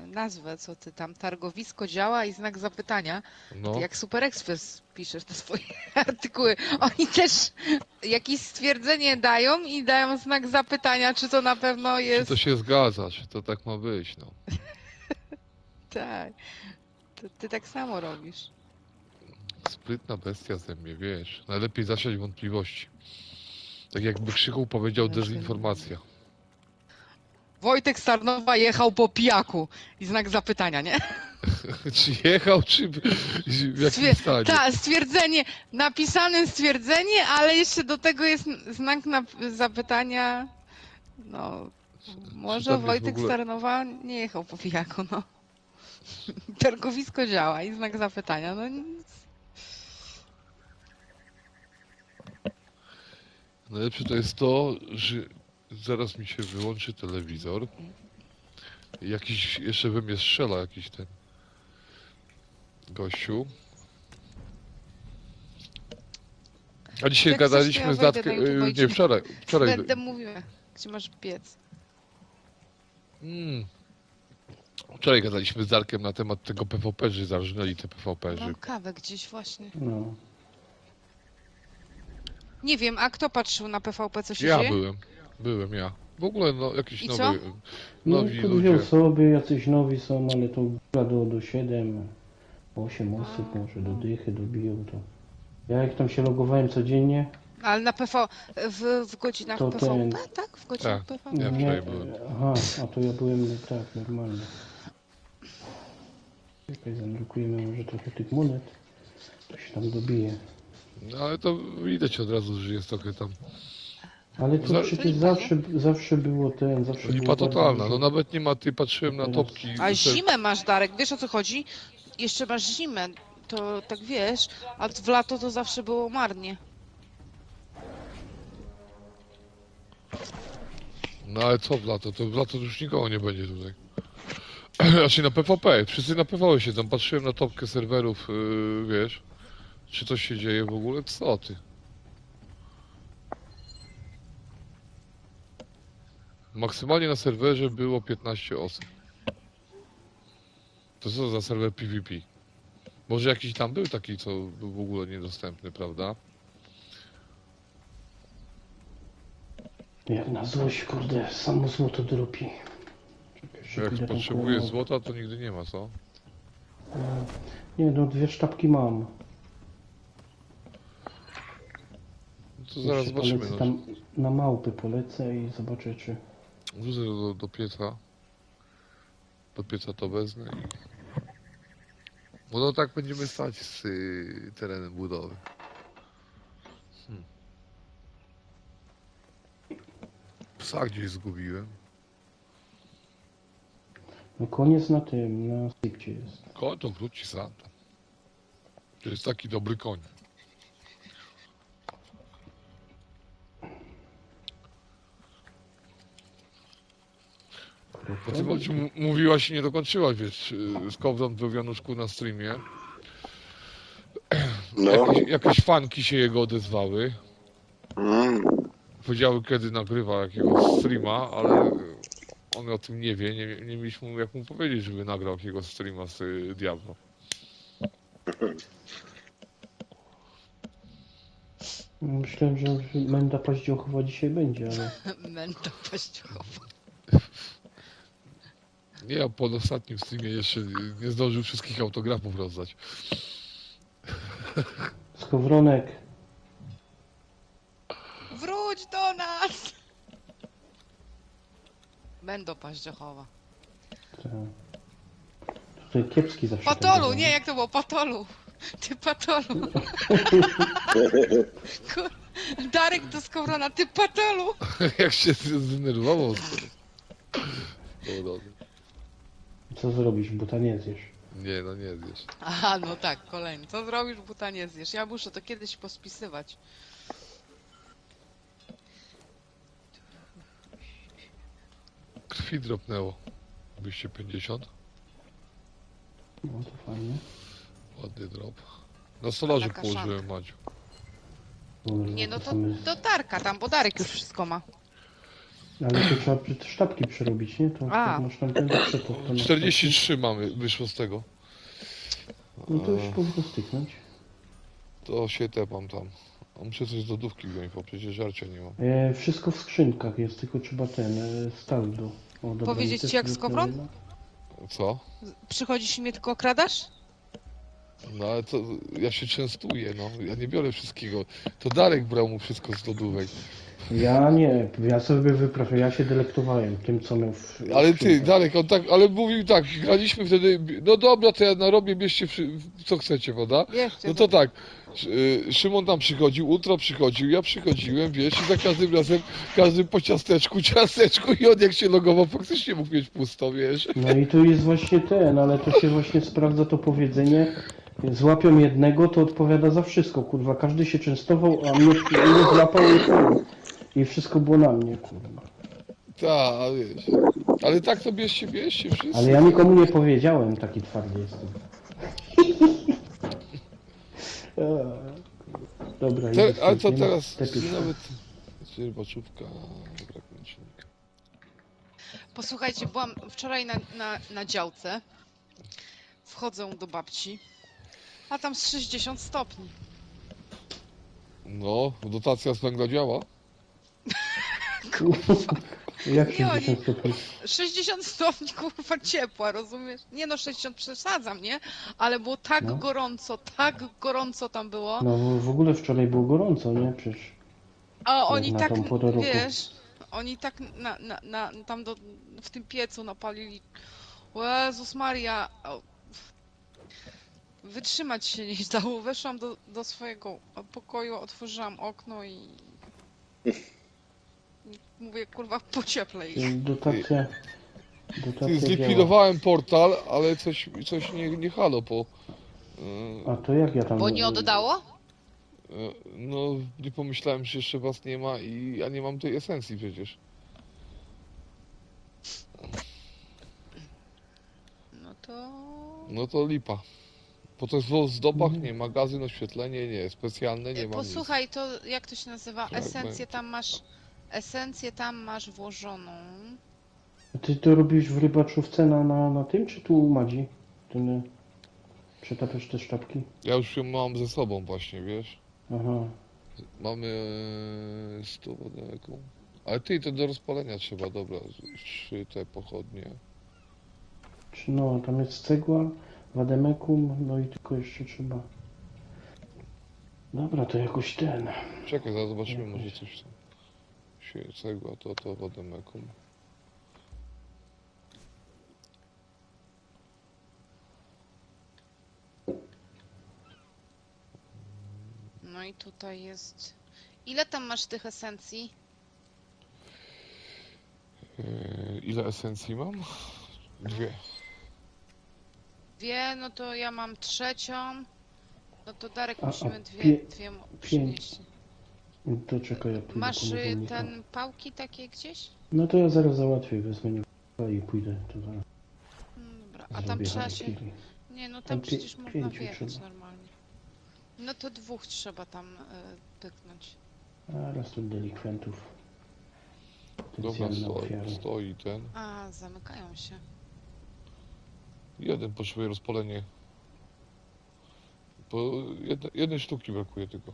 nazwę, co ty tam, targowisko działa i znak zapytania. No, Ty jak Super Express piszesz te swoje artykuły. Oni też jakieś stwierdzenie dają i dają znak zapytania, czy to na pewno czy jest... to się zgadza, czy to tak ma być, no. Tak. To ty tak samo robisz. Sprytna bestia ze mnie, wiesz. Najlepiej zasiać wątpliwości. Tak jakby Krzychu powiedział dezinformacja. Wojtek Starnowa jechał po pijaku i znak zapytania, nie? Czy jechał, czy w jakim stanie? Tak, stwierdzenie, napisane stwierdzenie, ale jeszcze do tego jest znak zapytania. No, może tam jest Wojtek w ogóle- Starnowa nie jechał po pijaku, no. Targowisko działa i znak zapytania, no nic. Najlepsze to jest to, że zaraz mi się wyłączy telewizor. Jakiś, jeszcze we mnie strzela jakiś ten gościu. A dzisiaj Jak coś, to gadaliśmy ja z wejdę Datkiem, na YouTube i nie, ci wczoraj. Będę mówiła, gdzie masz biec. Wczoraj gadaliśmy z Darkiem na temat tego PvP, że zarżnęli te PvP, że Mam kawę gdzieś właśnie. No. Nie wiem, a kto patrzył na PvP, co się ja dzieje? byłem ja. W ogóle no, jakiś I nowy, co? No nowi tu ludzie. dwie osoby, jacyś nowi są, ale to do 7, 8 osób może do dychy dobiją to. Ja jak tam się logowałem codziennie, Ale na w godzinach To PvP, ten- tak? W godzinach Tak. PvP. Ja wczoraj byłem. Aha, a to ja byłem tak, normalnie. Czekaj, zanurkujemy może trochę tych monet, to się tam dobije. No ale to widać od razu, że jest trochę tam Ale to Za- przecież lipa, zawsze było zawsze było lipa bardzo totalna. dużo. No nawet nie ma, ty patrzyłem na Teraz- topki. A zimę masz, Darek, wiesz o co chodzi? Jeszcze masz zimę, to tak wiesz, a w lato to zawsze było marnie. No ale co w lato? To w lato już nikogo nie będzie tutaj. Znaczy na PvP, wszyscy na PvP siedzą. Patrzyłem na topkę serwerów, wiesz, czy coś się dzieje w ogóle? Co ty? Maksymalnie na serwerze było 15 osób. To co za serwer PvP? Może jakiś tam był taki, co był w ogóle niedostępny, prawda? Jak na złość, kurde, samo złoto dropi. Czekaj, jeszcze Jak pójdę tam potrzebujesz koło- złota, to nigdy nie ma, co? Nie, no 2 sztabki mam. No to zaraz Jeszcze zobaczymy. polecę No. tam na małpy polecę i zobaczę, czy... Wrzucę do pieca. Pod pieca to wezmę i... Bo no tak będziemy stać z terenem budowy. Psa gdzieś zgubiłem. No koniec na tym, na sypcie jest. Koń to wróci sam tam. To jest taki dobry koń. Bo ty Walciu, mówiłaś i nie dokończyłaś, wiesz, z Kowdą był w Januszku na streamie. No. Jakieś fanki się jego odezwały. Mm. Powiedziały, kiedy nagrywa jakiegoś streama, ale on o tym nie wie. Nie mieliśmy mu jak mu powiedzieć, żeby nagrał jakiegoś streama z Diablo. Myślałem, że Menda Paździochowa dzisiaj będzie, ale... Męta paździochowa. Nie, ja po ostatnim streamie jeszcze nie zdążył wszystkich autografów rozdać. Skowronek. Wróć do nas! Mendo paździochowa. Tak. Tutaj kiepski zawsze. Patolu, tak nie, jak to było? Patolu. Ty patolu. Kur... Darek do Skowrona, ty patolu. Jak się zdenerwował. Powodony. Co zrobisz? Buta nie zjesz. Nie, no nie wiesz. Aha, no tak, kolejny. Co zrobisz, buta nie zjesz. Ja muszę to kiedyś pospisywać. Krwi dropnęło. 250. No to fajnie. Ładny drop. Na solarze Taka położyłem, szanka. Madziu. Boże, Nie, no to same- do Darka tam, bo Darek już wszystko ma. Ale to trzeba te sztabki przerobić, nie? To A. tak masz tam ten przepot. to masz 43 mamy, wyszło z tego. taki- No to już powinno styknąć. To się tepam tam. A muszę coś z lodówki wziąć, bo przecież żarcia nie mam. Wszystko w skrzynkach jest, tylko trzeba ten stal do... O, dobra, Powiedzieć i też ci jak wlotnę Skowron? jedno. Co? Przychodzisz i mnie tylko okradasz? No ale to ja się częstuję, no. Ja nie biorę wszystkiego. To Darek brał mu wszystko z lodówek. Ja nie, ja sobie wypraszam, ja się delektowałem tym, co miał w Ale ty, skrzynkach. Darek, on tak, ale mówił tak, graliśmy wtedy, no dobra, to ja narobię, bierzcie co chcecie, prawda? Wiesz, No to tak, Szymon tam przychodził, Ultra przychodził, ja przychodziłem, wiesz, i za każdym razem, każdy po ciasteczku i on jak się logował, faktycznie mógł mieć pusto, wiesz. No i tu jest właśnie ten, ale to się właśnie sprawdza to powiedzenie. Złapią jednego, to odpowiada za wszystko, kurwa. Każdy się częstował, a mnie złapał i wszystko było na mnie, kurwa. Tak, wiesz. Ale tak to bierzcie wszyscy. Ale ja nikomu nie powiedziałem, taki twardy jestem. Dobra, idę Ale z co tym, teraz? tepię. Nawet rybaczówka, brakuje silnika. Posłuchajcie, byłam wczoraj na działce. Wchodzę do babci, a tam z 60 stopni. No, dotacja z węgla działa. Jak się Nie, oni- 10 stopni? 60 stopni, kurwa, ciepła, rozumiesz? Nie no, 60 przesadzam, nie? Ale było tak No. gorąco tam było. No w ogóle wczoraj było gorąco, nie? Przecież A oni na tak, tą porę roku. wiesz, oni tak tam w tym piecu napalili. O Jezus Maria. O, wytrzymać się nie dało. Weszłam do swojego pokoju, otworzyłam okno i mówię, kurwa, pocieplej. dotacja Ty, działa. zlikwidowałem portal, ale coś nie halo po... A to jak ja tam... Bo nie oddało? No, nie pomyślałem, że jeszcze was nie ma i ja nie mam tej esencji przecież. No to lipa. Bo to jest w zdobach, nie, magazyn, oświetlenie, nie, specjalne, nie ma nic. Posłuchaj, to jak to się nazywa? Fragment. Esencję tam masz włożoną. Ty to robisz w rybaczówce na tym, czy tu u Madzi? Ten, przetapiasz te sztabki? Ja już ją mam ze sobą właśnie, wiesz. Aha. Mamy 100 wodemeku. Ale ty, to do rozpalenia trzeba, dobra, 3 te pochodnie. Czy no, tam jest cegła, wademekum, no i tylko jeszcze trzeba... Dobra, to jakoś ten... Czekaj, zaraz zobaczymy, może coś tam. Cegła, to wodemekum. No i tutaj jest... Ile tam masz tych esencji? Ile esencji mam? 2. Dwie, no to ja mam trzecią. No to Darek A musimy pie- dwie pięć. przynieść. To czekaj, ja pójdę Masz po niewolnika. ten pałki takie gdzieś? No to ja zaraz załatwię, wezmę niewolnika i pójdę. To zaraz Dobra, a tam zrobię trzeba się... harakiri. Nie, no tam Tam przecież można pięciu wjechać trzeba. normalnie. No to 2 trzeba tam pyknąć. A raz tu delikwentów. Dobra, Potencjalne ofiary. stoi ten. A, zamykają się. Jeden potrzebuje rozpalenie. Bo jednej sztuki brakuje tylko.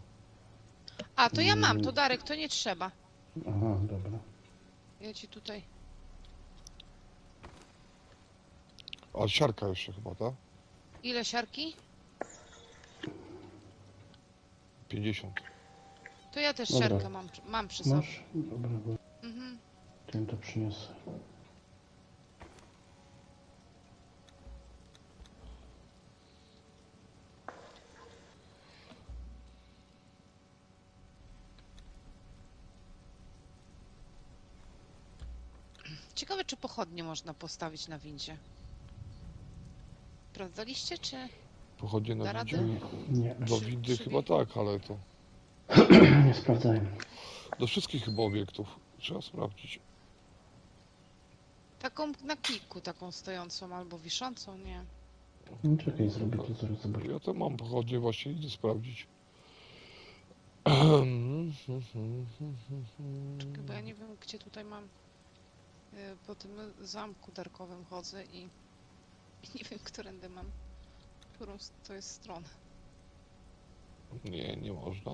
A, to ja mam, to Darek, to nie trzeba. Aha, dobra. Ja ci tutaj... A siarka jeszcze chyba, tak? Ile siarki? 50. To ja też Dobra. siarkę mam przy sobie. Masz? Dobra, bo Mhm. ten to przyniosę. Ciekawe, czy pochodnie można postawić na windzie. Sprawdzaliście, czy... Pochodnie Da na radę? windzie? Nie, Do windy Przy- chyba tak, ale to... nie sprawdzałem. Do wszystkich chyba obiektów trzeba sprawdzić. Taką na kliku, taką stojącą albo wiszącą, nie? No, czekaj, zrobię to, zaraz zobaczę. Ja tam mam pochodnie, właśnie idę sprawdzić. Czekaj, bo ja nie wiem, gdzie tutaj mam... Po tym zamku darkowym chodzę i nie wiem, którędy mam... Którą to jest stronę. Nie, nie można.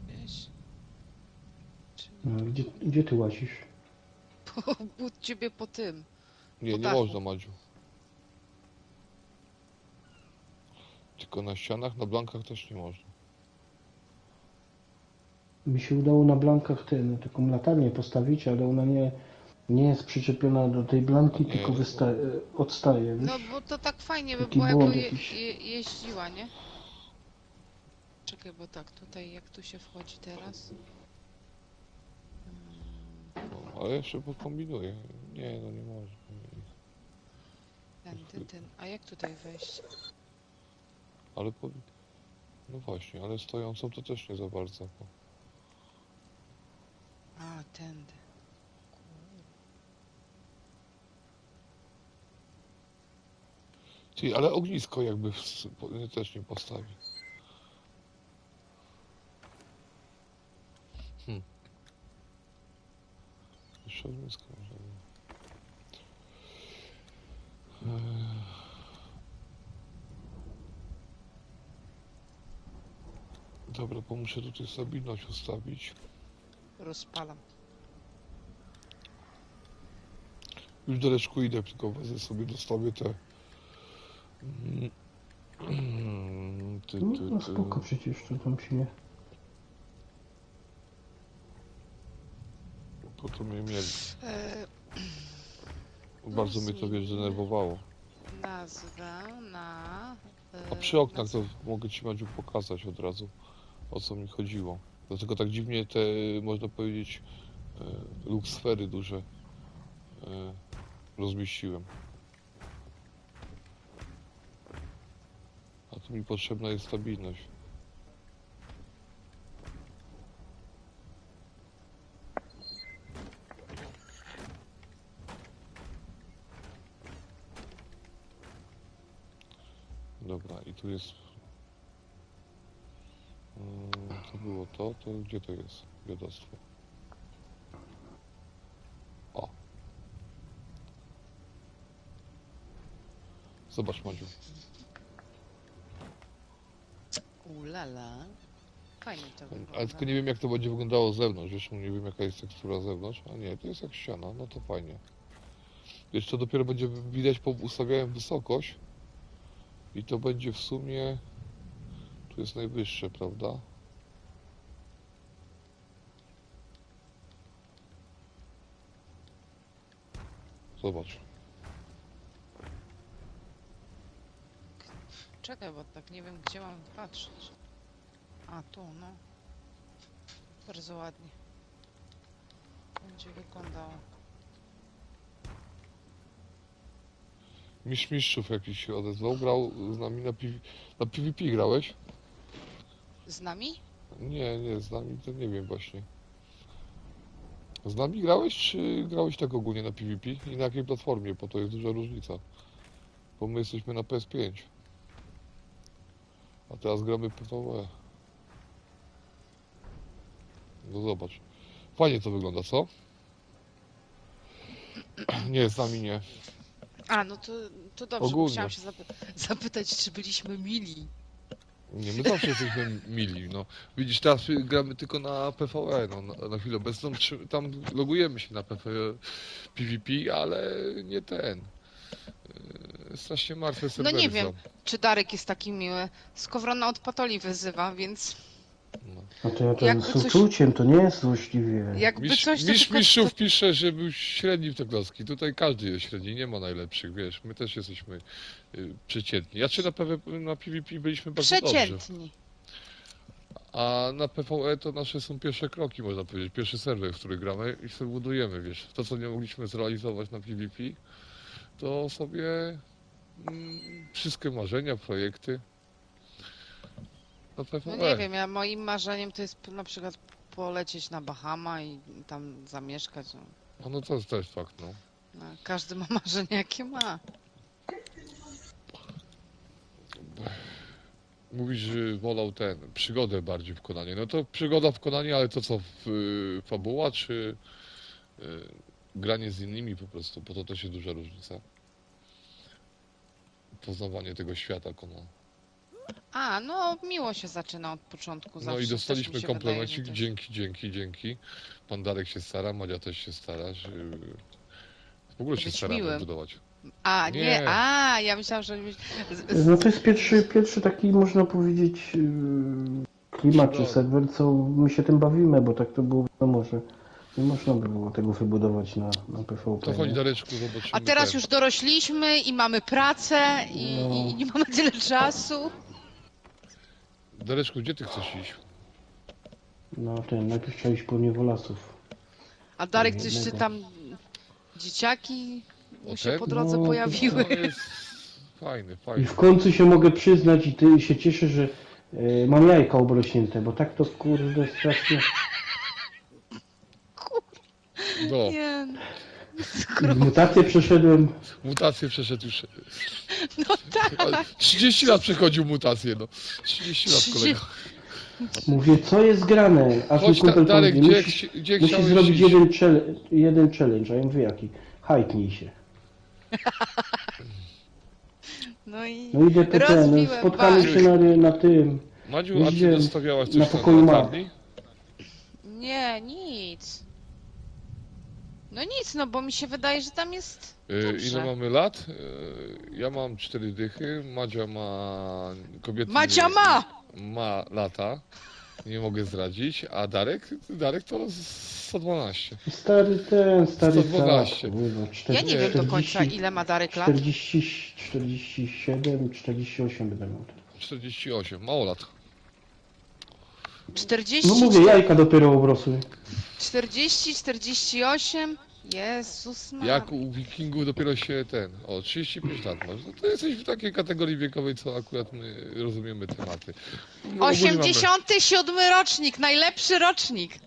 Wieś. Czy... No, gdzie ty łazisz? But ciebie po tym. Nie, Po nie dachu. można, Madziu. Tylko na ścianach, na blankach też nie można. Mi się udało na blankach taką latarnię postawić, ale ona nie jest przyczepiona do tej blanki, Nie. tylko odstaje, wiesz? No bo to tak fajnie by Taki było, jakby błąd jakiś. jeździła, nie? Czekaj, bo tak, tutaj jak tu się wchodzi teraz? No, ale jeszcze pokombinuję. Nie, no nie można. Ten. A jak tutaj wejść? Ale no właśnie, ale stojącą to też nie za bardzo. A, tędy. Ty, ale ognisko jakby też nie postawi. Jeszcze ognisko może. Dobra, bo muszę tutaj stabilność ustawić. Rozpalam. Już do leczku idę, tylko wezmę sobie dostawię te... No spoko, przecież to tam się nie... Po to mnie mieli. E, Bardzo mnie to, wiesz, denerwowało. nazwę na... A przy oknach to mogę ci, Madziu, pokazać od razu, o co mi chodziło. Dlatego tak dziwnie te, można powiedzieć, luksfery duże rozmieściłem. A tu mi potrzebna jest stabilność. Dobra, i tu jest... To było to gdzie to jest? Biodostwo. O! Zobacz, Madziu. Ulala. Fajnie to Ale wygląda. tylko nie wiem, jak to będzie wyglądało z zewnątrz. Wiesz, nie wiem, jaka jest tekstura z zewnątrz. A nie, to jest jak ściana, no to fajnie. Wiesz, to dopiero będzie widać, bo ustawiałem wysokość. I to będzie w sumie... Tu jest najwyższe, prawda? Zobacz. Czekaj, bo tak nie wiem, gdzie mam patrzeć. A tu, no. Bardzo ładnie. Będzie wyglądało. Mistrz mistrzów jakiś się odezwał, grał z nami na PvP grałeś? Z nami? Nie, z nami to nie wiem właśnie. Z nami grałeś, czy grałeś tak ogólnie na PvP? I na jakiej platformie? Bo to jest duża różnica. Bo my jesteśmy na PS5. A teraz gramy PvE. No zobacz. Fajnie to wygląda, co? Nie, z nami nie. A, no to dobrze, bo Ogólnie. chciałam się zapytać, czy byliśmy mili. Nie, my zawsze jesteśmy mili, no. Widzisz, teraz gramy tylko na PvE, no, na chwilę obecną. Tam logujemy się na PvP, ale nie ten. Strasznie martwe No serwery nie wiem, są. czy Darek jest taki miły. Skowrona od patoli wyzywa, więc No. No to ja to Jakby z coś- uczuciem, to nie jest złośliwie. jakby coś, to Mistrz tylko... mistrzów pisze, że był średni w te klocki. Tutaj każdy jest średni, nie ma najlepszych, wiesz. My też jesteśmy przeciętni. Znaczy na PvP byliśmy bardzo dobrze. Przeciętni. A na PvE to nasze są pierwsze kroki, można powiedzieć. Pierwszy serwer, w który gramy i sobie budujemy, wiesz. To, co nie mogliśmy zrealizować na PvP, to sobie wszystkie marzenia, projekty na PvE. No nie wiem, moim marzeniem to jest na przykład polecieć na Bahama i tam zamieszkać. No. No to jest też fakt, no. No, każdy ma marzenia, jakie ma. Mówisz, że wolał przygodę bardziej w Konanie. No to przygoda w Konanie, ale to co, fabuła, czy granie z innymi po prostu, bo to też jest duża różnica. Poznawanie tego świata Konana. A, no miło się zaczyna od początku No zawsze. i dostaliśmy też mi się komplemencik, wydaje, że dzięki. Pan Darek się stara, Madzia też się stara. W ogóle się Być staramy miłym. budować. A, Nie. nie, ja myślałam, że... No to jest pierwszy taki, można powiedzieć, klimat czy Przygoda. serwer, co my się tym bawimy, bo tak to było wiadomo, że nie można by było tego wybudować na PvP. To chodź nie? Dareczku, zobaczymy. A teraz ten. już dorośliśmy i mamy pracę No. i nie mamy tyle czasu. Dareczku, gdzie ty chcesz iść? No najpierw trzeba iść po niewolasów. A Darek coś Jednego. czy tam... Dzieciaki mu O, się ten? po drodze No, pojawiły. To jest fajny. I w końcu się mogę przyznać i ty się cieszę, że mam jajka obrośnięte, bo tak to kurde strasznie. No, Nie, Mutację przeszedłem. mutację przeszedł już. no tak. 30 lat przechodził mutację, no. 30 lat kolego. Mówię, co jest grane? A mój Chodź kumpel Darek, mówi, gdzie musisz chciałeś zrobić iść? jeden challenge, a ja mówię jaki? Hajtnij się. No i No idę po ten, rozbiłem spotkamy bank. się na tym. Madziu, a ty Widziałem dostawiałaś na coś pokoju na Mark. latarni? Nie, nic. No nic, no bo mi się wydaje, że tam jest dobrze. Ile mamy lat? Ja mam 4 dychy, Madzia ma... Kobiety Madzia nie- ma! Ma lata. Nie mogę zdradzić, a Darek to 112. Stary 112. tak, kurwa, Ja nie wiem do końca 40, ile ma Darek lat. 47, 48 będę miał. 48, mało lat. 40, No mówię, jajka dopiero obrosły. 40, 48. Jezus Maria. Jak u wikingów dopiero się 35 lat masz. No to jesteś w takiej kategorii wiekowej, co akurat my rozumiemy tematy. No, ogólnie mamy- 87 rocznik, najlepszy rocznik.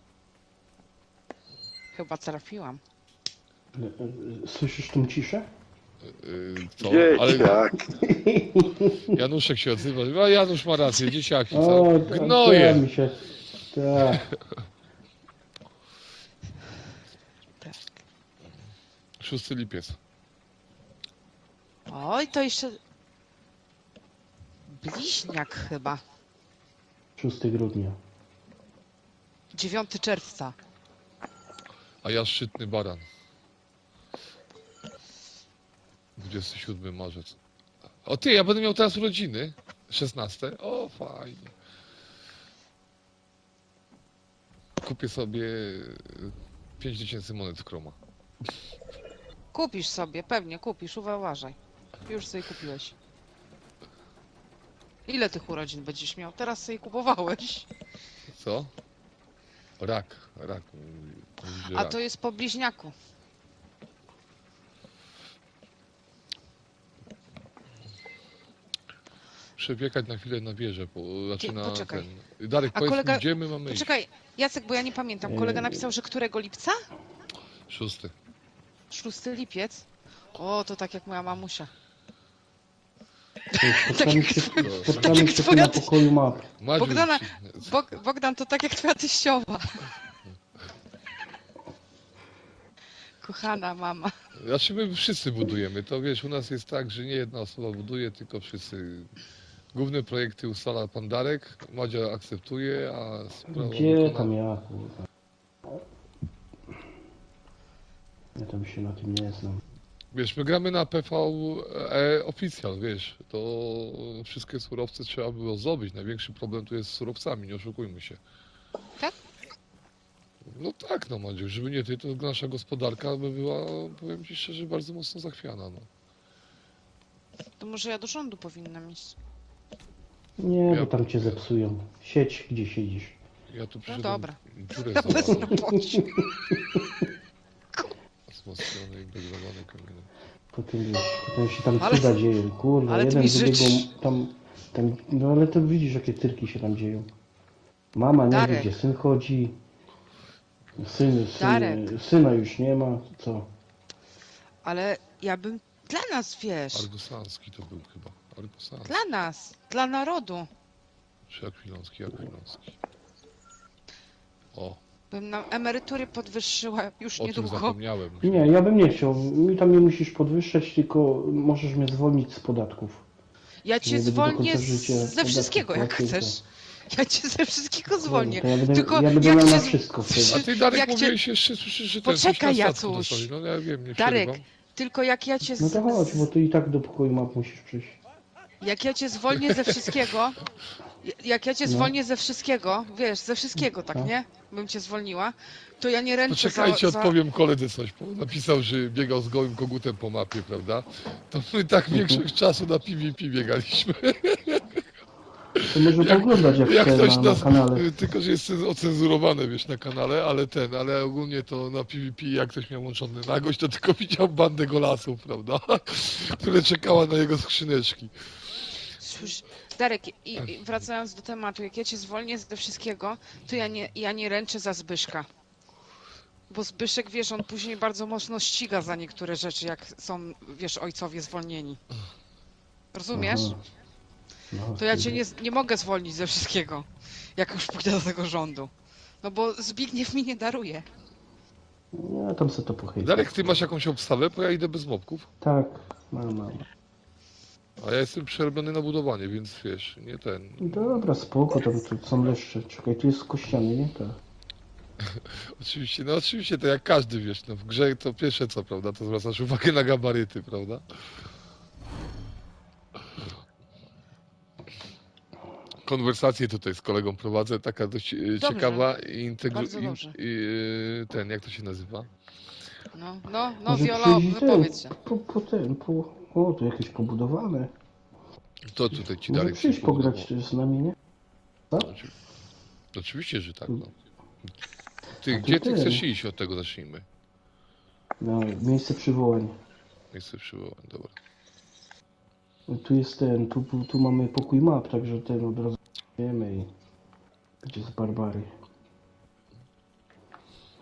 Chyba trafiłam. Słyszysz tą ciszę? Co? Ale Dzieciak. Januszek się odzywa. A Janusz ma rację, dzieciaki, O, co? to Gnoje! mi się. Tak. 6 lipiec. Oj, to jeszcze... Bliźniak chyba. 6 grudnia. 9 czerwca. A ja szczytny baran. 27 marzec. O ty, ja będę miał teraz urodziny. 16. O, fajnie. Kupię sobie 5000 monet w Chroma. Kupisz sobie, pewnie kupisz, uważaj. Już sobie kupiłeś. Ile tych urodzin będziesz miał? Teraz sobie kupowałeś. Co? Rak. Mówi, że A rak. to jest po bliźniaku. Przebiegać na chwilę na wieżę, znaczy na Poczekaj. ten... Darek, A powiedz mi, kolega- gdzie my mamy iść? Poczekaj, Jacek, bo ja nie pamiętam. Kolega napisał, że którego lipca? 6. 6 lipiec. O, to tak jak moja mamusia. Spotkamy się, spotkamy jak się tu twoja- na pokoju map. Madziu, Bogdana- Bogdan, to tak jak twoja teściowa. Kochana mama. Znaczy my wszyscy budujemy, to wiesz, u nas jest tak, że nie jedna osoba buduje, tylko wszyscy. Główne projekty ustala pan Darek, Madzia akceptuje, a sprawa Gdzie wykonana- tam ja, kurwa? Ja tam się na tym nie znam. Wiesz, my gramy na PV Official, wiesz, to wszystkie surowce trzeba było zdobyć. Największy problem tu jest z surowcami, nie oszukujmy się. Tak? No tak, no Madziu, żeby nie ty, to nasza gospodarka by była, powiem ci szczerze, bardzo mocno zachwiana, no. To może ja do rządu powinnam iść. Nie, Ja- bo tam cię zepsują. Siedź, gdzie siedzisz. Ja tu No przyszedłem dobra. dziurę Ja bez załatwić, roboci. wzmocnione i begrowane kamienie. Potem się tam Ale- cuda dzieją, kurwa. ale ty Jeden mi drugiego życzysz. tam, no ale to widzisz, jakie cyrki się tam dzieją. Mama nie wie, Darek. gdzie syn chodzi. Darek. Syna już nie ma, co? Ale ja bym dla nas, wiesz, Argosanski to był chyba. Argosanski. dla nas, dla narodu, Czy Akwilonski, Akwilonski. O, bym nam emerytury podwyższyła już o tym niedługo. zapomniałem. Nie, ja bym nie chciał. Mi tam nie musisz podwyższać, tylko możesz mnie zwolnić z podatków. Ja cię Nie będę do zwolnię końca życia ze podatków wszystkiego, jak płacił, to- chcesz. Ja cię ze wszystkiego zwolnię. To ja będę, Tylko ja będę jak miał cię na z- wszystko wtedy. A ty, Darek, Jak cię- mówiłeś jeszcze, że ten Poczekaj, coś na statku Jacuś. dostali. No ja wiem, nie Darek, przerywam. Tylko jak ja cię No to chodź, bo ty i tak do pokoju map musisz przyjść. jak ja cię zwolnię ze wszystkiego, jak ja cię No. zwolnię ze wszystkiego, wiesz, ze wszystkiego, tak, No. nie? Bym cię zwolniła, to ja nie ręczę Poczekajcie, za... odpowiem koledze coś, bo napisał, że biegał z gołym kogutem po mapie, prawda? To my tak większość czasu na PvP biegaliśmy. To może pooglądać jak Jak chce ktoś na nas, kanale. tylko że jest ocenzurowane, wiesz, na kanale, ale ogólnie to na PvP, jak ktoś miał łączony nagość, to tylko widział bandę golasów, prawda? Które czekała na jego skrzyneczki. Słysz, Darek, i wracając do tematu, jak ja cię zwolnię ze wszystkiego, to ja nie ręczę za Zbyszka. Bo Zbyszek, wiesz, on później bardzo mocno ściga za niektóre rzeczy, jak są, wiesz, ojcowie zwolnieni. Rozumiesz? Aha. No, To ja cię nie mogę zwolnić ze wszystkiego, jak już pójdę do tego rządu. No bo Zbigniew mi nie daruje. Ja tam sobie to pochylię. Darek, ty masz jakąś obstawę? Bo ja idę bez mobków. Tak, mam. A ja jestem przerobiony na budowanie, więc wiesz, nie ten. Dobra, spoko, tam tu są leszcze. Czekaj, tu jest kościany, nie? Tak. Oczywiście, no oczywiście, to jak każdy, wiesz, no w grze to pierwsze co, prawda, to zwracasz uwagę na gabaryty, prawda? Konwersację tutaj z kolegą prowadzę, taka dość ciekawa i Bardzo dobrze. ten, jak to się nazywa? No, Może Viola, przyjdzie wypowiedz się. O, tu jakieś pobudowane. To tutaj ci Może Darek przyjść się podobało. pograć też z nami, nie? Oczywiście, że tak, no. Ty, A gdzie ty ty? chcesz iść? Od tego zacznijmy. No, miejsce przywołań. Miejsce przywołań, dobra. Tu jest tu mamy pokój map, także ten od razu wiemy i gdzie jest Barbary.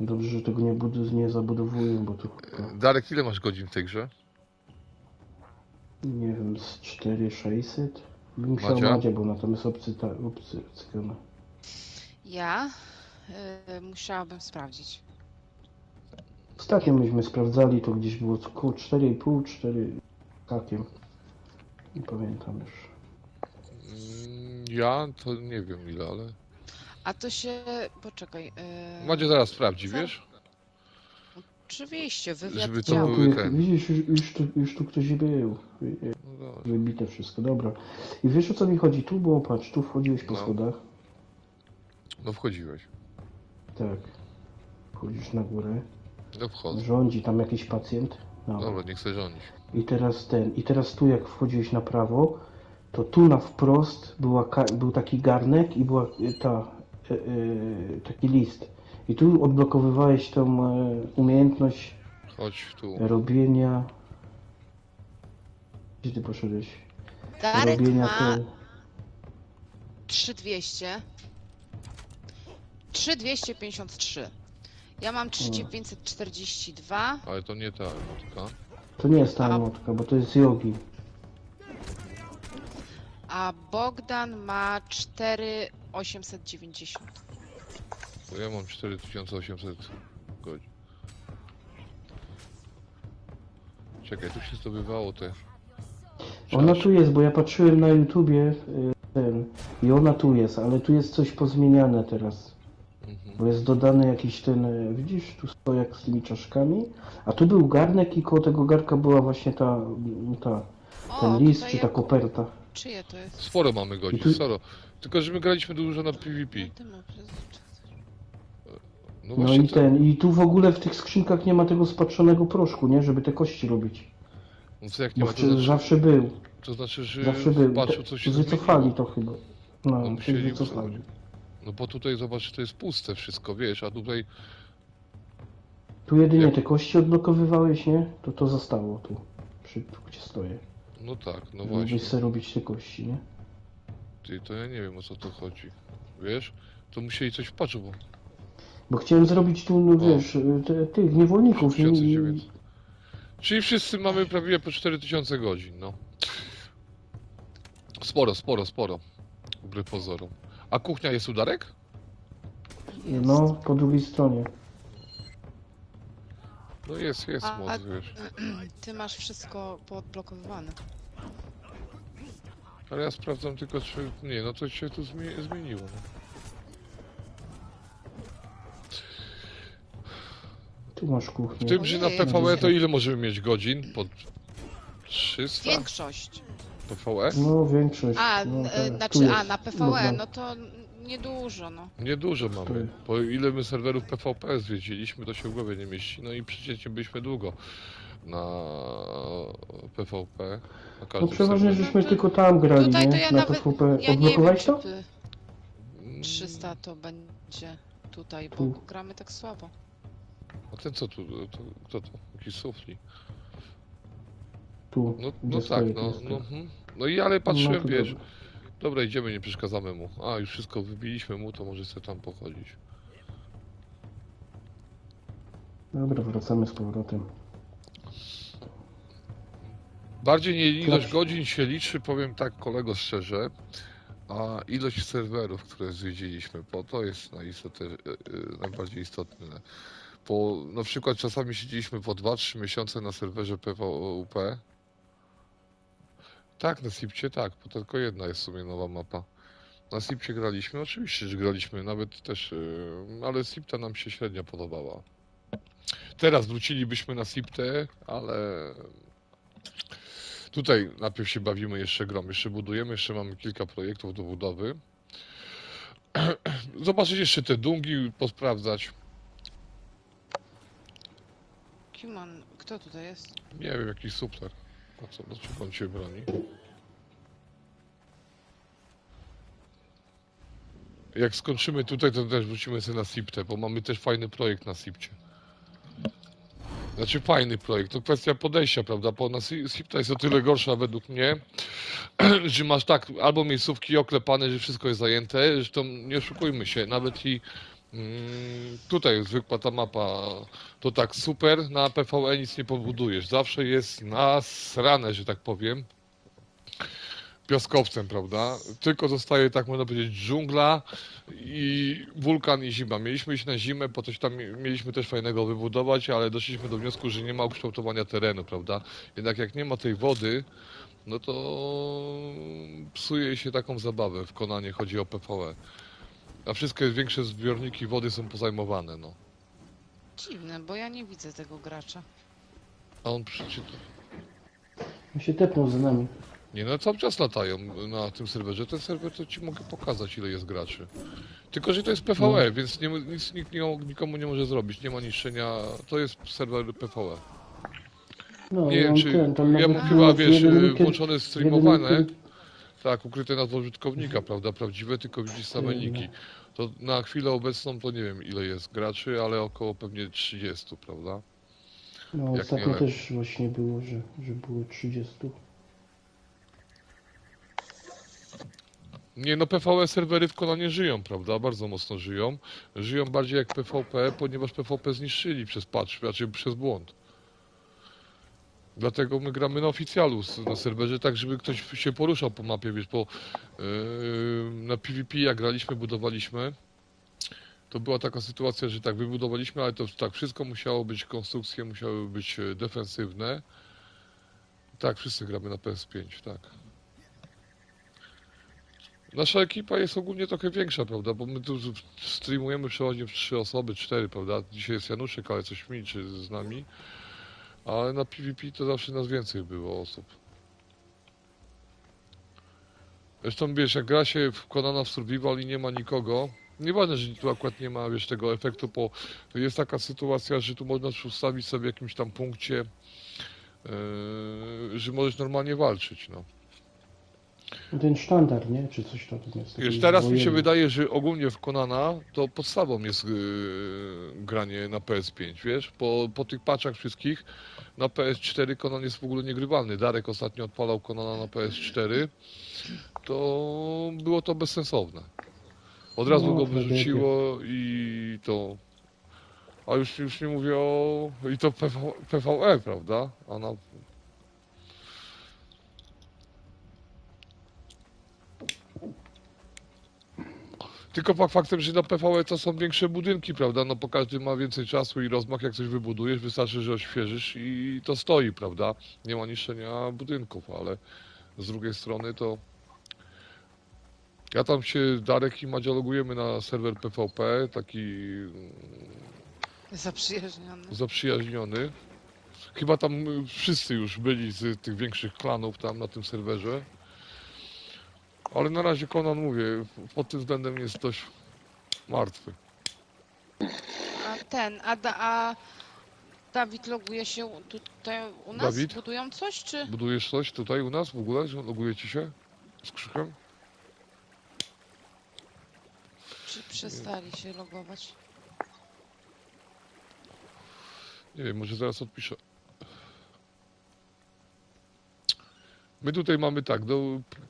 Dobrze, że tego nie zabudowuję, bo tu chyba, Darek, ile masz godzin w tej grze? nie wiem, z 4600. Bym musiał Madzia? Madzia, bo natomiast obcy cykana. Ja musiałabym sprawdzić. Ostatnio myśmy sprawdzali, to gdzieś było około 4,5, 4 takiem. Nie pamiętam już. Ja to nie wiem ile, ale... A to się... Poczekaj. Macie zaraz sprawdzi, Co? wiesz? Oczywiście, wywiad Żeby to działa. były tu, ten. widzisz, już tu ktoś był. No dobra. Wybite wszystko, dobra. I wiesz o co mi chodzi? Tu było, patrz, tu wchodziłeś po No. schodach. No wchodziłeś. Tak. Wchodzisz na górę. No wchodzę. Rządzi tam jakiś pacjent. No. Dobra, niech se rządzi. I teraz tu jak wchodziłeś na prawo, to tu na wprost był taki garnek i była taki list. I tu odblokowywałeś tą umiejętność Chodź tu. robienia... Gdzie ty poszedłeś? Darek Robienia ma te... 3200. 3253. Ja mam 3942. Ale to nie ta emotka. To nie jest ta emotka, bo to jest jogi. A Bogdan ma 4890. Bo ja mam 4800 godzin. Czekaj, tu się zdobywało te... Ona czaszki. tu jest, bo ja patrzyłem na YouTubie i ona tu jest, ale tu jest coś pozmieniane teraz. Mhm. Bo jest dodany jakiś ten, widzisz, tu stojak z tymi czaszkami, a tu był garnek i koło tego garnka była właśnie ten list tutaj czy ta jak- koperta. Czyje to jest? Sporo mamy godzin, I tu- sporo. Tylko, że my graliśmy dużo na PvP. No No właśnie i to... i tu w ogóle w tych skrzynkach nie ma tego spatrzonego proszku, nie, żeby te kości robić. No to jak nie Bo ma, to znaczy, zawsze był, że zawsze był. patrzył co się Wycofali zmieniło. to chyba. No, No, coś musieli wycofali. usunąć. No bo tutaj zobacz, to jest puste wszystko, wiesz, a tutaj... Tu jedynie Jak- te kości odblokowywałeś, nie? To zostało tu, gdzie stoję. No tak, no właśnie. Mógłbyś sobie robić te kości, nie? Ty, to ja nie wiem o co to chodzi. Wiesz? To musieli coś wpatrzyć, bo... Bo chciałem zrobić tu, no wiesz, tych niewolników. nie? 3900. Czyli wszyscy mamy prawie po 4000 godzin, no. Sporo. Wbrew pozorom. A kuchnia jest udarek? No, po drugiej stronie. No jest A- moc, wiesz. Ty masz wszystko poodblokowywane. Ale ja sprawdzam tylko, czy... Nie, no coś się tu zmieniło, no. Tu masz kuchnię. W tym, że na Ojej, PvE to jest- ile możemy mieć godzin? Po 300? Większość. PvE? No, większość. A, no, tak. Tu znaczy, jest na PvE, Bogdan. no to niedużo, no. Niedużo mamy. Który? Bo ile my serwerów PvP zwiedziliśmy, to się w głowie nie mieści. No i przecież nie byliśmy długo na PvP. Na No każdym przeważnie serwerze. żeśmy tylko tam grali, Tutaj to nie? ja Na nawet, PvP. ja nie wiem, Odblokowałeś czy to? 300 to będzie tutaj, bo Tu. gramy tak słabo. A ten co tu? Kto to? Jakiś sufli. Tu. No gdzie tak, stoję, no. jest No, tu. no i ale patrzyłem, No to wiesz. dobra. Dobra, idziemy, nie przeszkadzamy mu. A, już wszystko wybiliśmy mu, to może sobie tam pochodzić. Dobra, wracamy z powrotem. Bardziej nie ilość Proszę. godzin się liczy, powiem tak kolego szczerze, a ilość serwerów, które zwiedziliśmy, bo to jest najbardziej istotne. Bo na przykład czasami siedzieliśmy po 2-3 miesiące na serwerze PvP. Tak, na Sipcie tak, bo tylko jedna jest w sumie nowa mapa. Na Sipcie graliśmy, oczywiście, że graliśmy, nawet też, ale Sipta nam się średnio podobała. Teraz wrócilibyśmy na Siptę, ale tutaj najpierw się bawimy jeszcze grą, jeszcze budujemy, jeszcze mamy kilka projektów do budowy. Zobaczyć jeszcze te dungi, posprawdzać. Kimon, kto tutaj jest? Nie wiem, jakiś supler. A co, dlaczego on się broni? Jak skończymy tutaj, to też wrócimy sobie na Siptę, bo mamy też fajny projekt na Sipcie. Znaczy fajny projekt, to kwestia podejścia, prawda? Bo na Sipta jest o tyle gorsza według mnie, że masz tak, albo miejscówki oklepane, że wszystko jest zajęte, zresztą nie oszukujmy się, nawet i tutaj zwykła ta mapa, to tak super, na PvE nic nie pobudujesz, zawsze jest nasrane, że tak powiem, piaskowcem, prawda? Tylko zostaje, tak można powiedzieć, dżungla i wulkan i zima. Mieliśmy iść na zimę, po coś tam mieliśmy też fajnego wybudować, ale doszliśmy do wniosku, że nie ma ukształtowania terenu, prawda? Jednak jak nie ma tej wody, no to psuje się taką zabawę w Konanie, chodzi o PvE. A wszystkie większe zbiorniki wody są pozajmowane, no. Dziwne, bo ja nie widzę tego gracza. A on przeczyta. On się tepnął za nami. Nie, no cały czas latają na tym serwerze. Ten serwer to ci mogę pokazać, ile jest graczy. Tylko, że to jest PvE, więc nikt nikomu nie może zrobić. Nie ma niszczenia. To jest serwer PvE. No, Nie wiem, on czy tam ja nawet mam chyba, w wiesz, jeden weekend- włączone jeden streamowane. weekend- Tak, ukryte nazwa użytkownika, prawda? Prawdziwe, tylko widzisz same niki. To na chwilę obecną to nie wiem ile jest graczy, ale około pewnie 30, prawda? No Jak nie ostatnio lepiej. też właśnie było, że było 30. Nie no, PvE serwery w Konanie żyją, prawda? Bardzo mocno żyją. Żyją bardziej jak PvP, ponieważ PvP zniszczyli przez patch, znaczy przez błąd. Dlatego my gramy na oficjalu na serwerze, tak żeby ktoś się poruszał po mapie, wiesz, bo na PvP jak graliśmy, budowaliśmy, to była taka sytuacja, że tak wybudowaliśmy, ale to tak wszystko musiało być, konstrukcje musiały być defensywne. Tak, wszyscy gramy na PS5, tak. Nasza ekipa jest ogólnie trochę większa, prawda, bo my tu streamujemy przeważnie w 3 osoby, 4, prawda. Dzisiaj jest Januszek, ale coś milczy z nami. Ale na PvP to zawsze nas więcej było osób. Zresztą wiesz, jak gra się w Conana w Survival i nie ma nikogo, nieważne, że tu akurat nie ma, wiesz, tego efektu, bo jest taka sytuacja, że tu można ustawić sobie w jakimś tam punkcie, że możesz normalnie walczyć, no. Ten sztandar, nie? Czy coś tam jest. Wiesz, taki teraz mi się wojenny. wydaje, że ogólnie w Conana to podstawą jest granie na PS5, wiesz? Po tych patchach wszystkich na PS4 Conan jest w ogóle niegrywalny. Darek ostatnio odpalał Conana na PS4, to było to bezsensowne. Od razu No, go tragedia. wyrzuciło i to... A już nie mówię o... i to PvE, prawda? A na... Tylko faktem, że na PvE to są większe budynki, prawda? No bo każdy ma więcej czasu i rozmach, jak coś wybudujesz, wystarczy, że oświeżysz i to stoi, prawda? Nie ma niszczenia budynków, ale z drugiej strony to... Ja tam się, Darek i Madzia logujemy na serwer PvP, taki Zaprzyjaźniony. zaprzyjaźniony. Chyba tam wszyscy już byli z tych większych klanów tam na tym serwerze. Ale na razie Conan, mówię, pod tym względem jest dość martwy. A Dawid loguje się tutaj u nas? Dawid? Budują coś, czy? Budujesz coś tutaj u nas w ogóle? Że loguje ci się z krzykiem? Czy przestali się logować? Nie wiem, może zaraz odpiszę. My tutaj mamy tak,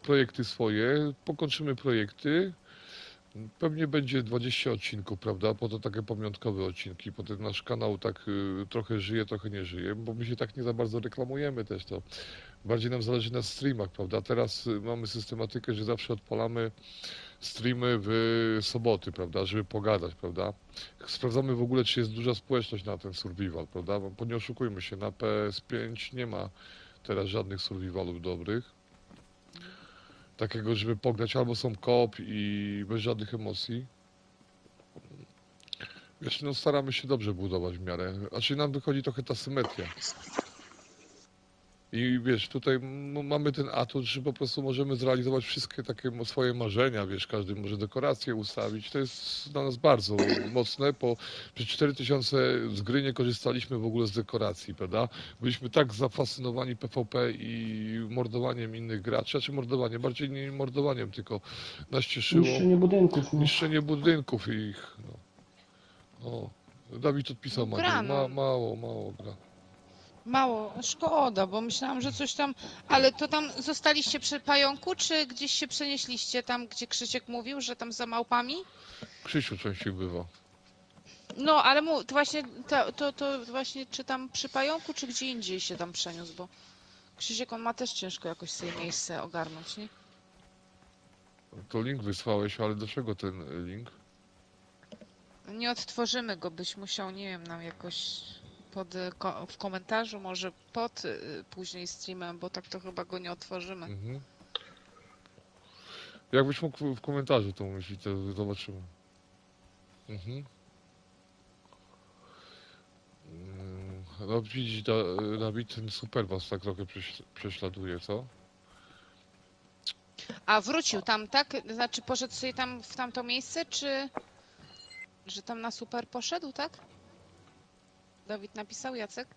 projekty swoje, pokończymy projekty. Pewnie będzie 20 odcinków, prawda? Po to takie pamiątkowe odcinki. Potem nasz kanał tak trochę żyje, trochę nie żyje, bo my się tak nie za bardzo reklamujemy też to. Bardziej nam zależy na streamach, prawda? Teraz mamy systematykę, że zawsze odpalamy streamy w soboty, prawda? Żeby pogadać, prawda? Sprawdzamy w ogóle, czy jest duża społeczność na ten survival, prawda? Bo nie oszukujmy się, na PS5 nie ma teraz żadnych survivalów dobrych. Takiego, żeby pograć, albo są koop i bez żadnych emocji. Wiesz, no staramy się dobrze budować w miarę. Znaczy nam wychodzi trochę ta symetria. I wiesz, tutaj mamy ten atut, że po prostu możemy zrealizować wszystkie takie swoje marzenia, wiesz, każdy może dekoracje ustawić. To jest dla nas bardzo mocne, bo przez 4000 z gry nie korzystaliśmy w ogóle z dekoracji, prawda? Byliśmy tak zafascynowani PvP i mordowaniem innych graczy, czy mordowaniem, bardziej nie mordowaniem, tylko nas cieszyło Niszczenie budynków, no. niszczenie budynków i ich, no. O, Dawid odpisał No, Madziu, gra, no. mało gra. Mało, szkoda, bo myślałam, że coś tam... Ale to tam zostaliście przy pająku, czy gdzieś się przenieśliście tam, gdzie Krzysiek mówił, że tam za małpami? Krzysiu częściej bywa. No, ale to właśnie, to właśnie czy tam przy pająku, czy gdzie indziej się tam przeniósł, bo Krzysiek, on ma też ciężko jakoś sobie miejsce ogarnąć, nie? To link wysłałeś, ale do czego ten link? Nie odtworzymy go, byś musiał, nie wiem, nam jakoś w komentarzu, może pod później streamem, bo tak to chyba go nie otworzymy. Mhm. Jakbyś mógł w komentarzu to umieścić, to zobaczymy. Mhm. No widzisz, Dawid, ten super was tak trochę prześladuje, co? A wrócił tam, tak? Znaczy poszedł sobie tam w tamto miejsce, czy że tam na super poszedł, tak? Dawid napisał, Jacek?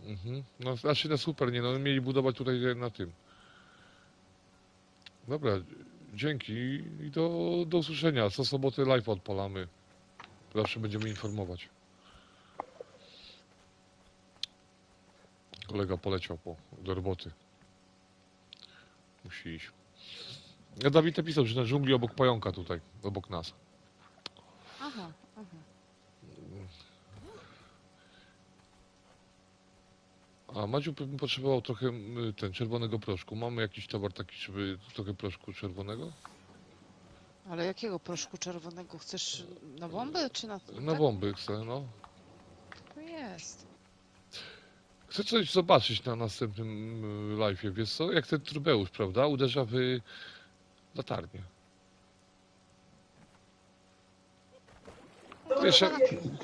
Mhm. No znaczy na super, nie no, mieli budować tutaj na tym. Dobra, dzięki i do usłyszenia. Co sobotę live odpalamy. Zawsze będziemy informować. Kolega poleciał do roboty. Musi iść. Ja Dawid napisał, że na dżungli obok pająka tutaj, obok nas. Aha, aha. A Madziu bym potrzebował trochę ten czerwonego proszku. Mamy jakiś towar taki, żeby trochę proszku czerwonego? Ale jakiego proszku czerwonego? Chcesz na bombę czy na... Na tak? bomby chcę, no. To jest. Chcę coś zobaczyć na następnym live'ie, wiesz co? Jak ten trubeusz, prawda? Uderza w latarnię. Wiesz,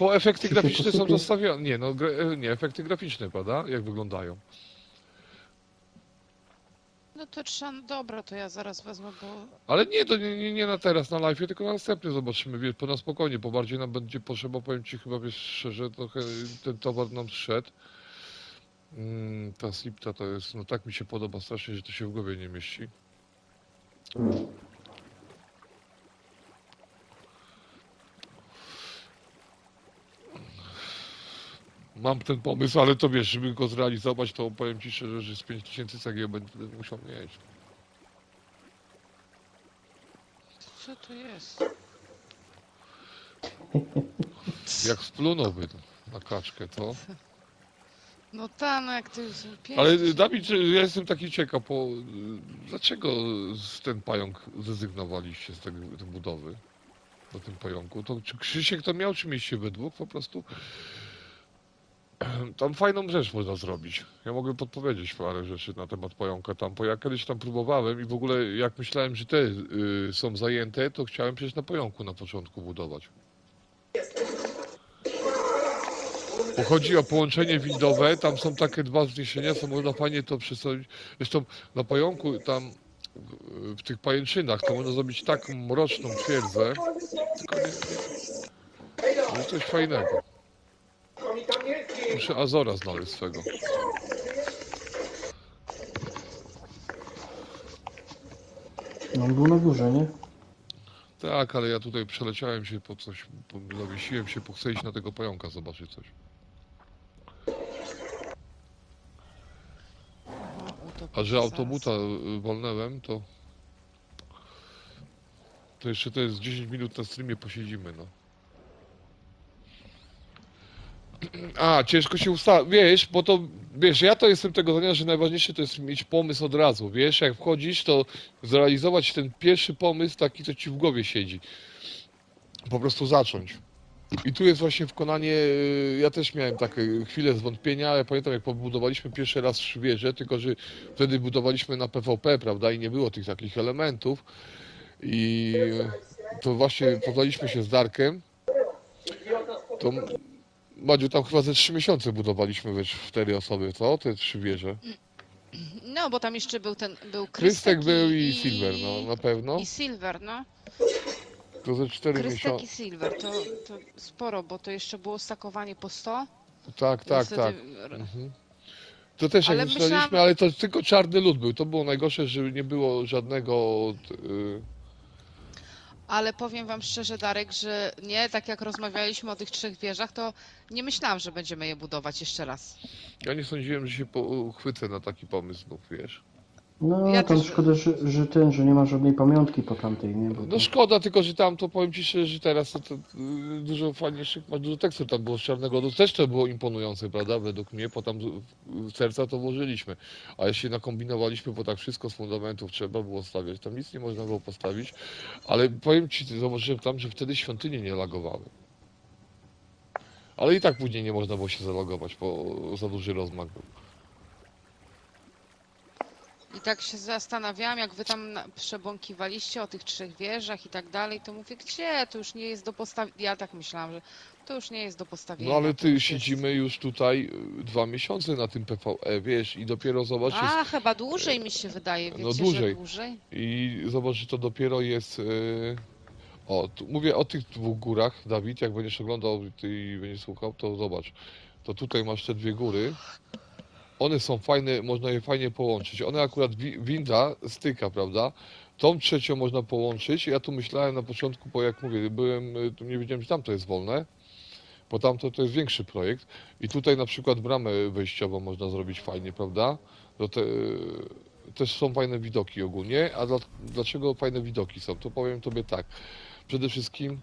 bo efekty graficzne są zostawione. Nie, no nie, efekty graficzne, prawda? Jak wyglądają. No to trzeba... Dobra, to ja zaraz wezmę, bo... Ale nie, to nie na teraz, na live'ie, tylko na następny zobaczymy, wiesz, na spokojnie, bo bardziej nam będzie potrzeba, powiem ci chyba, wiesz, szczerze, trochę ten towar nam zszedł. Ta slipta to jest, no tak mi się podoba strasznie, że to się w głowie nie mieści. Mam ten pomysł, ale to wiesz, żeby go zrealizować, to powiem ci szczerze, że z 5000 cegieł będę musiał mieć. Co to jest? Jak splunąłby na kaczkę, to... No tak, no jak to jest pięknie. Ale Dawid, ja jestem taki ciekaw, dlaczego ten pająk zrezygnowaliście z tej budowy na tym pająku? To czy Krzysiek to miał, czy mieliście we dwóch po prostu? Tam fajną rzecz można zrobić. Ja mogę podpowiedzieć parę rzeczy na temat pająka tam, bo ja kiedyś tam próbowałem i w ogóle jak myślałem, że te są zajęte, to chciałem przecież na pająku na początku budować. Bo chodzi o połączenie windowe, tam są takie dwa wzniesienia, co można fajnie to przedstawić. Zresztą na pająku tam w tych pajęczynach to można zrobić taką mroczną twierdzę, tylko nie jest coś fajnego. Muszę Azora znaleźć swego. No on był na górze, nie? Tak, ale ja tutaj przeleciałem się po coś, zawiesiłem się, bo chcę iść na tego pająka zobaczyć coś. A że autobuta wolnęłem, to jeszcze to jest 10 minut na streamie posiedzimy, no. A, ciężko się wiesz, bo to, wiesz, ja to jestem tego zdania, że najważniejsze to jest mieć pomysł od razu, wiesz, jak wchodzisz, to zrealizować ten pierwszy pomysł, taki, co ci w głowie siedzi. Po prostu zacząć. I tu jest właśnie wykonanie, ja też miałem takie chwile zwątpienia, ja pamiętam jak pobudowaliśmy pierwszy raz wieżę, tylko że wtedy budowaliśmy na PvP, prawda, i nie było tych takich elementów i to właśnie poznaliśmy się z Darkiem, to Madziu, tam chyba ze 3 miesiące budowaliśmy we 4 osoby, co? Te 3 wieże. No, bo tam jeszcze był Krystek był i Silver, no na pewno. I Silver, no. To ze 4 Krystek miesiące. i Silver, to sporo, bo to jeszcze było stakowanie po 100. Tak, tak, Niestety- tak. Mhm. To też jak Ale myśleliśmy, myślałam- ale to tylko czarny lód był. To było najgorsze, że nie było żadnego... Ale powiem wam szczerze, Darek, że nie, tak jak rozmawialiśmy o tych 3 wieżach, to nie myślałam, że będziemy je budować jeszcze raz. Ja nie sądziłem, że się chwycę na taki pomysł, no wiesz. No, Ja tam też- szkoda, że nie ma żadnej pamiątki po tamtej, nie? Bo No to... szkoda, tylko że tam to powiem ci szczerze, że teraz to dużo fajniejszych, masz dużo tekstur tam było z czarnego lodu. Też to było imponujące, prawda? Według mnie, bo tam serca to włożyliśmy. A jeśli nakombinowaliśmy, bo tak wszystko z fundamentów trzeba było stawiać, tam nic nie można było postawić. Ale powiem ci, zauważyłem tam, że wtedy świątynie nie lagowały. Ale i tak później nie można było się zalogować, bo za duży rozmach był. I tak się zastanawiałam, jak wy tam przebąkiwaliście o tych 3 wieżach i tak dalej, to mówię, gdzie? To już nie jest do postawienia. Ja tak myślałam, że to już nie jest do postawienia. No ale to już siedzimy już tutaj 2 miesiące na tym PvE, wiesz, i dopiero zobacz, jest A, chyba dłużej mi się wydaje, wiecie, No dłużej. że dłużej? I zobacz, że to dopiero jest. O, tu mówię o tych 2 górach, Dawid. Jak będziesz oglądał i będziesz słuchał, to zobacz. To tutaj masz te 2 góry. One są fajne, można je fajnie połączyć. One akurat winda styka, prawda? Tą trzecią można połączyć. Ja tu myślałem na początku, bo jak mówię, tu nie wiedziałem, że tam to jest wolne, bo tamto to jest większy projekt. I tutaj na przykład bramę wejściową można zrobić fajnie, prawda? Też są fajne widoki ogólnie. A dlaczego fajne widoki są? To powiem tobie tak. Przede wszystkim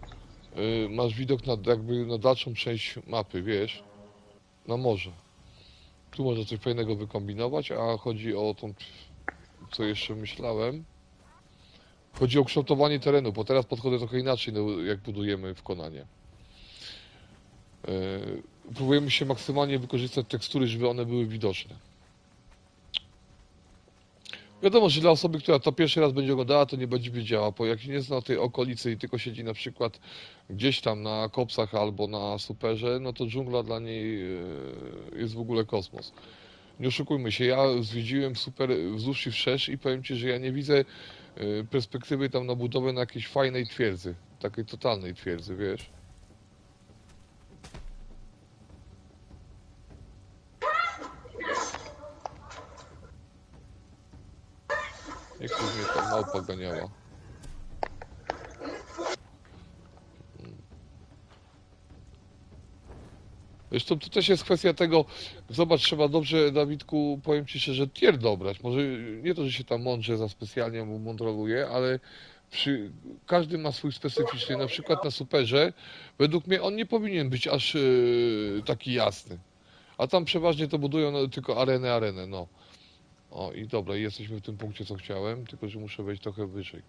masz widok jakby na dalszą część mapy, wiesz? Na morze. Tu można coś fajnego wykombinować, a chodzi o tą, co jeszcze myślałem. Chodzi o kształtowanie terenu, bo teraz podchodzę trochę inaczej, no, jak budujemy w Konanie. Próbujemy się maksymalnie wykorzystać tekstury, żeby one były widoczne. Wiadomo, że dla osoby, która to pierwszy raz będzie oglądała, to nie będzie wiedziała, bo jak się nie zna tej okolicy i tylko siedzi na przykład gdzieś tam na kopsach albo na superze, no to dżungla dla niej jest w ogóle kosmos. Nie oszukujmy się, ja zwiedziłem super wzdłuż i wszerz i powiem Ci, że ja nie widzę perspektywy tam na budowę na jakiejś fajnej twierdzy, takiej totalnej twierdzy, wiesz. Nie chcę, żeby mnie tam małpa ganiała. Zresztą to też jest kwestia tego, zobacz, trzeba dobrze, Dawidku, powiem Ci szczerze, tier dobrać. Może nie to, że się tam mądrze za specjalnie mu mądroluje, ale każdy ma swój specyficzny. Na przykład na superze, według mnie on nie powinien być aż taki jasny. A tam przeważnie to budują tylko arenę, no. O i dobra, jesteśmy w tym punkcie, co chciałem, tylko że muszę wejść trochę wyżej.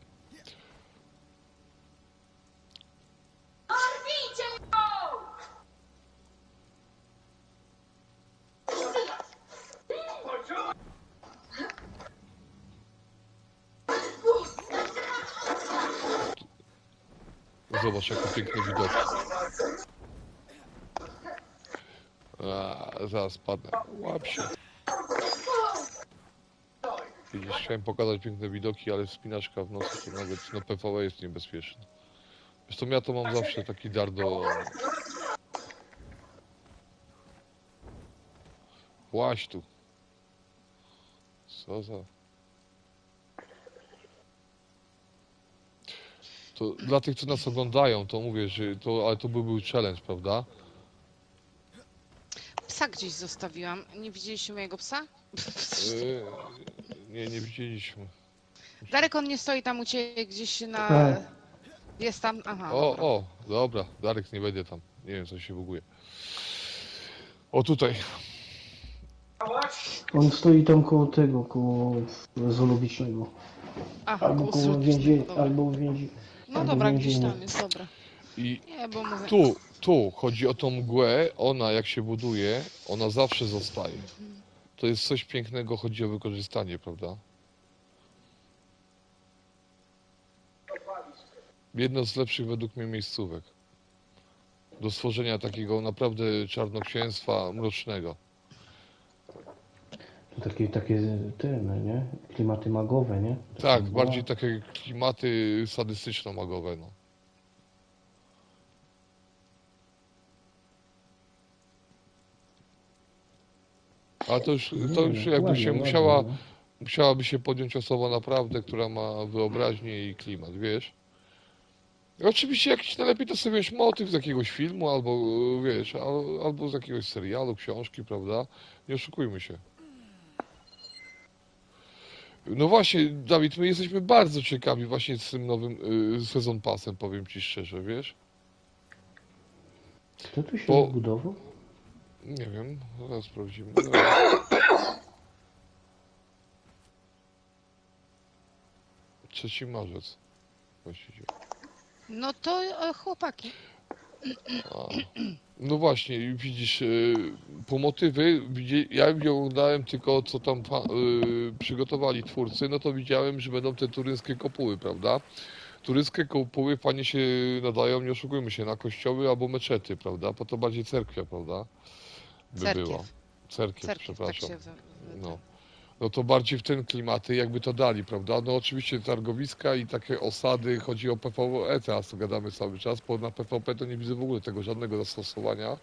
Zobacz, jakie piękne widoki. Zaraz padnę. Łap się. Widzisz, chciałem pokazać piękne widoki, ale wspinaczka w nocy to nawet na PvE jest niebezpieczna. Zresztą ja to mam zawsze taki dar do... Łaź tu. Co za... To dla tych, co nas oglądają, to mówię, że to, ale to by był challenge, prawda? Psa gdzieś zostawiłam. Nie widzieliście mojego psa? Nie widzieliśmy. Darek, on nie stoi tam u ciebie gdzieś na... Tak. Jest tam? Aha, dobra. Dobra, Darek, nie będzie tam. Nie wiem, co się buguje. O, tutaj. On stoi tam koło tego, koło zoologicznego. Aha, Albo koło koło srutki. więzienia, Dobra. albo więzi. No albo dobra, gdzieś więzienia. tam jest, dobra. I Nie, bo mówię... tu chodzi o tą mgłę, ona jak się buduje, ona zawsze zostaje. To jest coś pięknego, chodzi o wykorzystanie, prawda? Jedno z lepszych według mnie miejscówek. Do stworzenia takiego naprawdę czarnoksięstwa mrocznego. To takie ten, nie? Klimaty magowe, nie? Tak, Taka bardziej mgła. takie klimaty sadystyczno-magowe, no. Ale to już jakby Ładnie, się ładnie, musiała, no. musiałaby się podjąć osoba naprawdę, która ma wyobraźnię i klimat, wiesz? I oczywiście jakiś najlepiej to sobie wiesz, motyw z jakiegoś filmu, albo wiesz, albo z jakiegoś serialu, książki, prawda? Nie oszukujmy się. No właśnie, Dawid, my jesteśmy bardzo ciekawi właśnie z tym nowym sezon passem, powiem Ci szczerze, wiesz? Kto tu się Bo- zbudował? Nie wiem, zaraz sprawdzimy. 3 marzec właściwie. No to chłopaki. A. No właśnie, i widzisz, po motywy, ja oglądałem tylko co tam przygotowali twórcy, no to widziałem, że będą te turyńskie kopuły, prawda? Turyńskie kopuły fajnie się nadają, nie oszukujmy się, na kościoły albo meczety, prawda? Po to bardziej cerkwia, prawda? By Cerkiew. była. Cerkiew, Cerkiew, tak przepraszam. się... No. No to bardziej w ten klimaty jakby to dali, prawda? No oczywiście targowiska i takie osady, chodzi o PvE, teraz to gadamy cały czas, bo na PvP to nie widzę w ogóle tego żadnego zastosowania.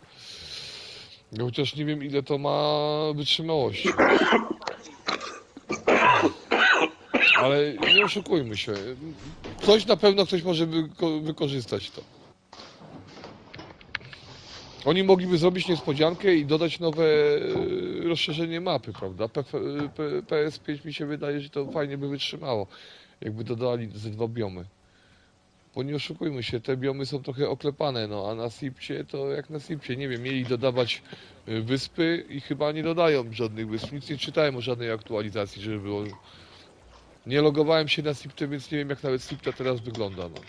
No, chociaż nie wiem ile to ma wytrzymałości. Ale nie oszukujmy się. Coś na pewno ktoś może wykorzystać to. Oni mogliby zrobić niespodziankę i dodać nowe rozszerzenie mapy, prawda? PS5 mi się wydaje, że to fajnie by wytrzymało, jakby dodali ze 2 biomy. Bo nie oszukujmy się, te biomy są trochę oklepane, no a na Sipcie to jak na Sipcie, nie wiem, mieli dodawać wyspy i chyba nie dodają żadnych wysp. Nic nie czytałem o żadnej aktualizacji, żeby było. Nie logowałem się na Siptę, więc nie wiem jak nawet Sipta teraz wygląda, no.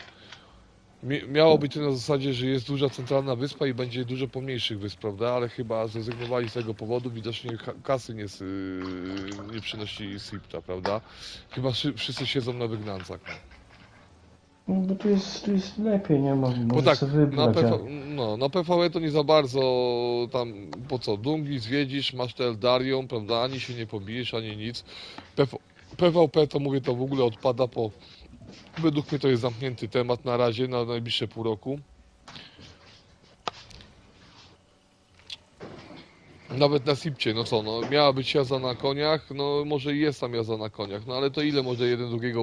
Miało być to na zasadzie, że jest duża centralna wyspa i będzie dużo pomniejszych wysp, prawda? Ale chyba zrezygnowali z tego powodu, widocznie kasy nie przynosi Sipta, prawda? Chyba wszyscy siedzą na wygnancach. No bo tu jest lepiej, nie? Bo Może tak, sobie wybrać. na PvE to nie za bardzo tam, po co, dżungli zwiedzisz, masz te Eldarium, prawda? Ani się nie pobijesz, ani nic. PvP to mówię, to w ogóle odpada po. Według mnie to jest zamknięty temat na razie, na najbliższe pół roku. Nawet na Sipcie, no co, no miała być jazda na koniach, no może i jest tam jazda na koniach, no ale to ile może jeden drugiego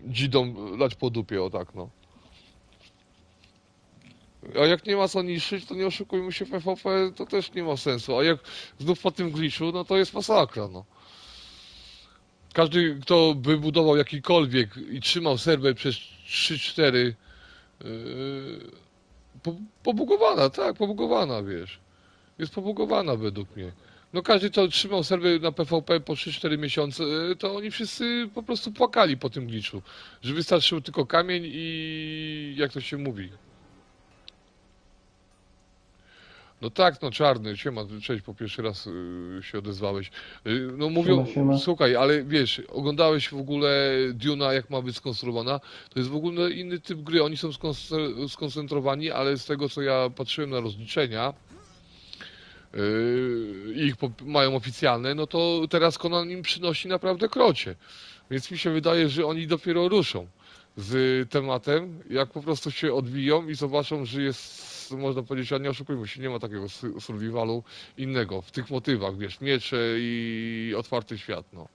dzidą dać po dupie, o tak, no. A jak nie ma co niszczyć, to nie oszukujmy się, PvP to też nie ma sensu, a jak znów po tym glitchu, no to jest masakra, no. Każdy, kto by budował jakikolwiek i trzymał serwer przez 3-4 pobugowana, tak, pobugowana, wiesz. Jest pobugowana według mnie. No każdy, kto trzymał serwer na PvP po 3-4 miesiące, to oni wszyscy po prostu płakali po tym glitchu. Że wystarczył tylko kamień i jak to się mówi. No tak, no czarny, siema, cześć, po pierwszy raz się odezwałeś. No mówią, Siema. słuchaj, ale wiesz, oglądałeś w ogóle Dune'a, jak ma być skonstruowana? To jest w ogóle inny typ gry, oni są skoncentrowani, ale z tego co ja patrzyłem na rozliczenia, ich mają oficjalne, no to teraz Conan im przynosi naprawdę krocie. Więc mi się wydaje, że oni dopiero ruszą z tematem, jak po prostu się odbiją i zobaczą, że jest, można powiedzieć, a nie oszukujmy się, nie ma takiego survivalu innego w tych motywach, wiesz, miecze i otwarty świat, no.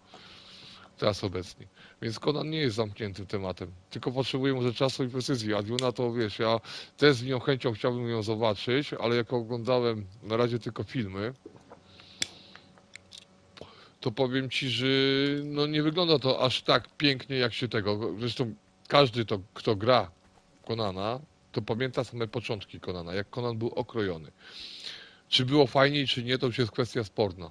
Teraz obecnie. Więc Conan nie jest zamkniętym tematem, tylko potrzebuje może czasu i precyzji, a Duna to wiesz, ja też z nią chęcią chciałbym ją zobaczyć, ale jak oglądałem na razie tylko filmy, to powiem ci, że no nie wygląda to aż tak pięknie jak się tego. Zresztą każdy to, kto gra Conana, to pamięta same początki Conana, jak Conan był okrojony. Czy było fajniej, czy nie, to już jest kwestia sporna.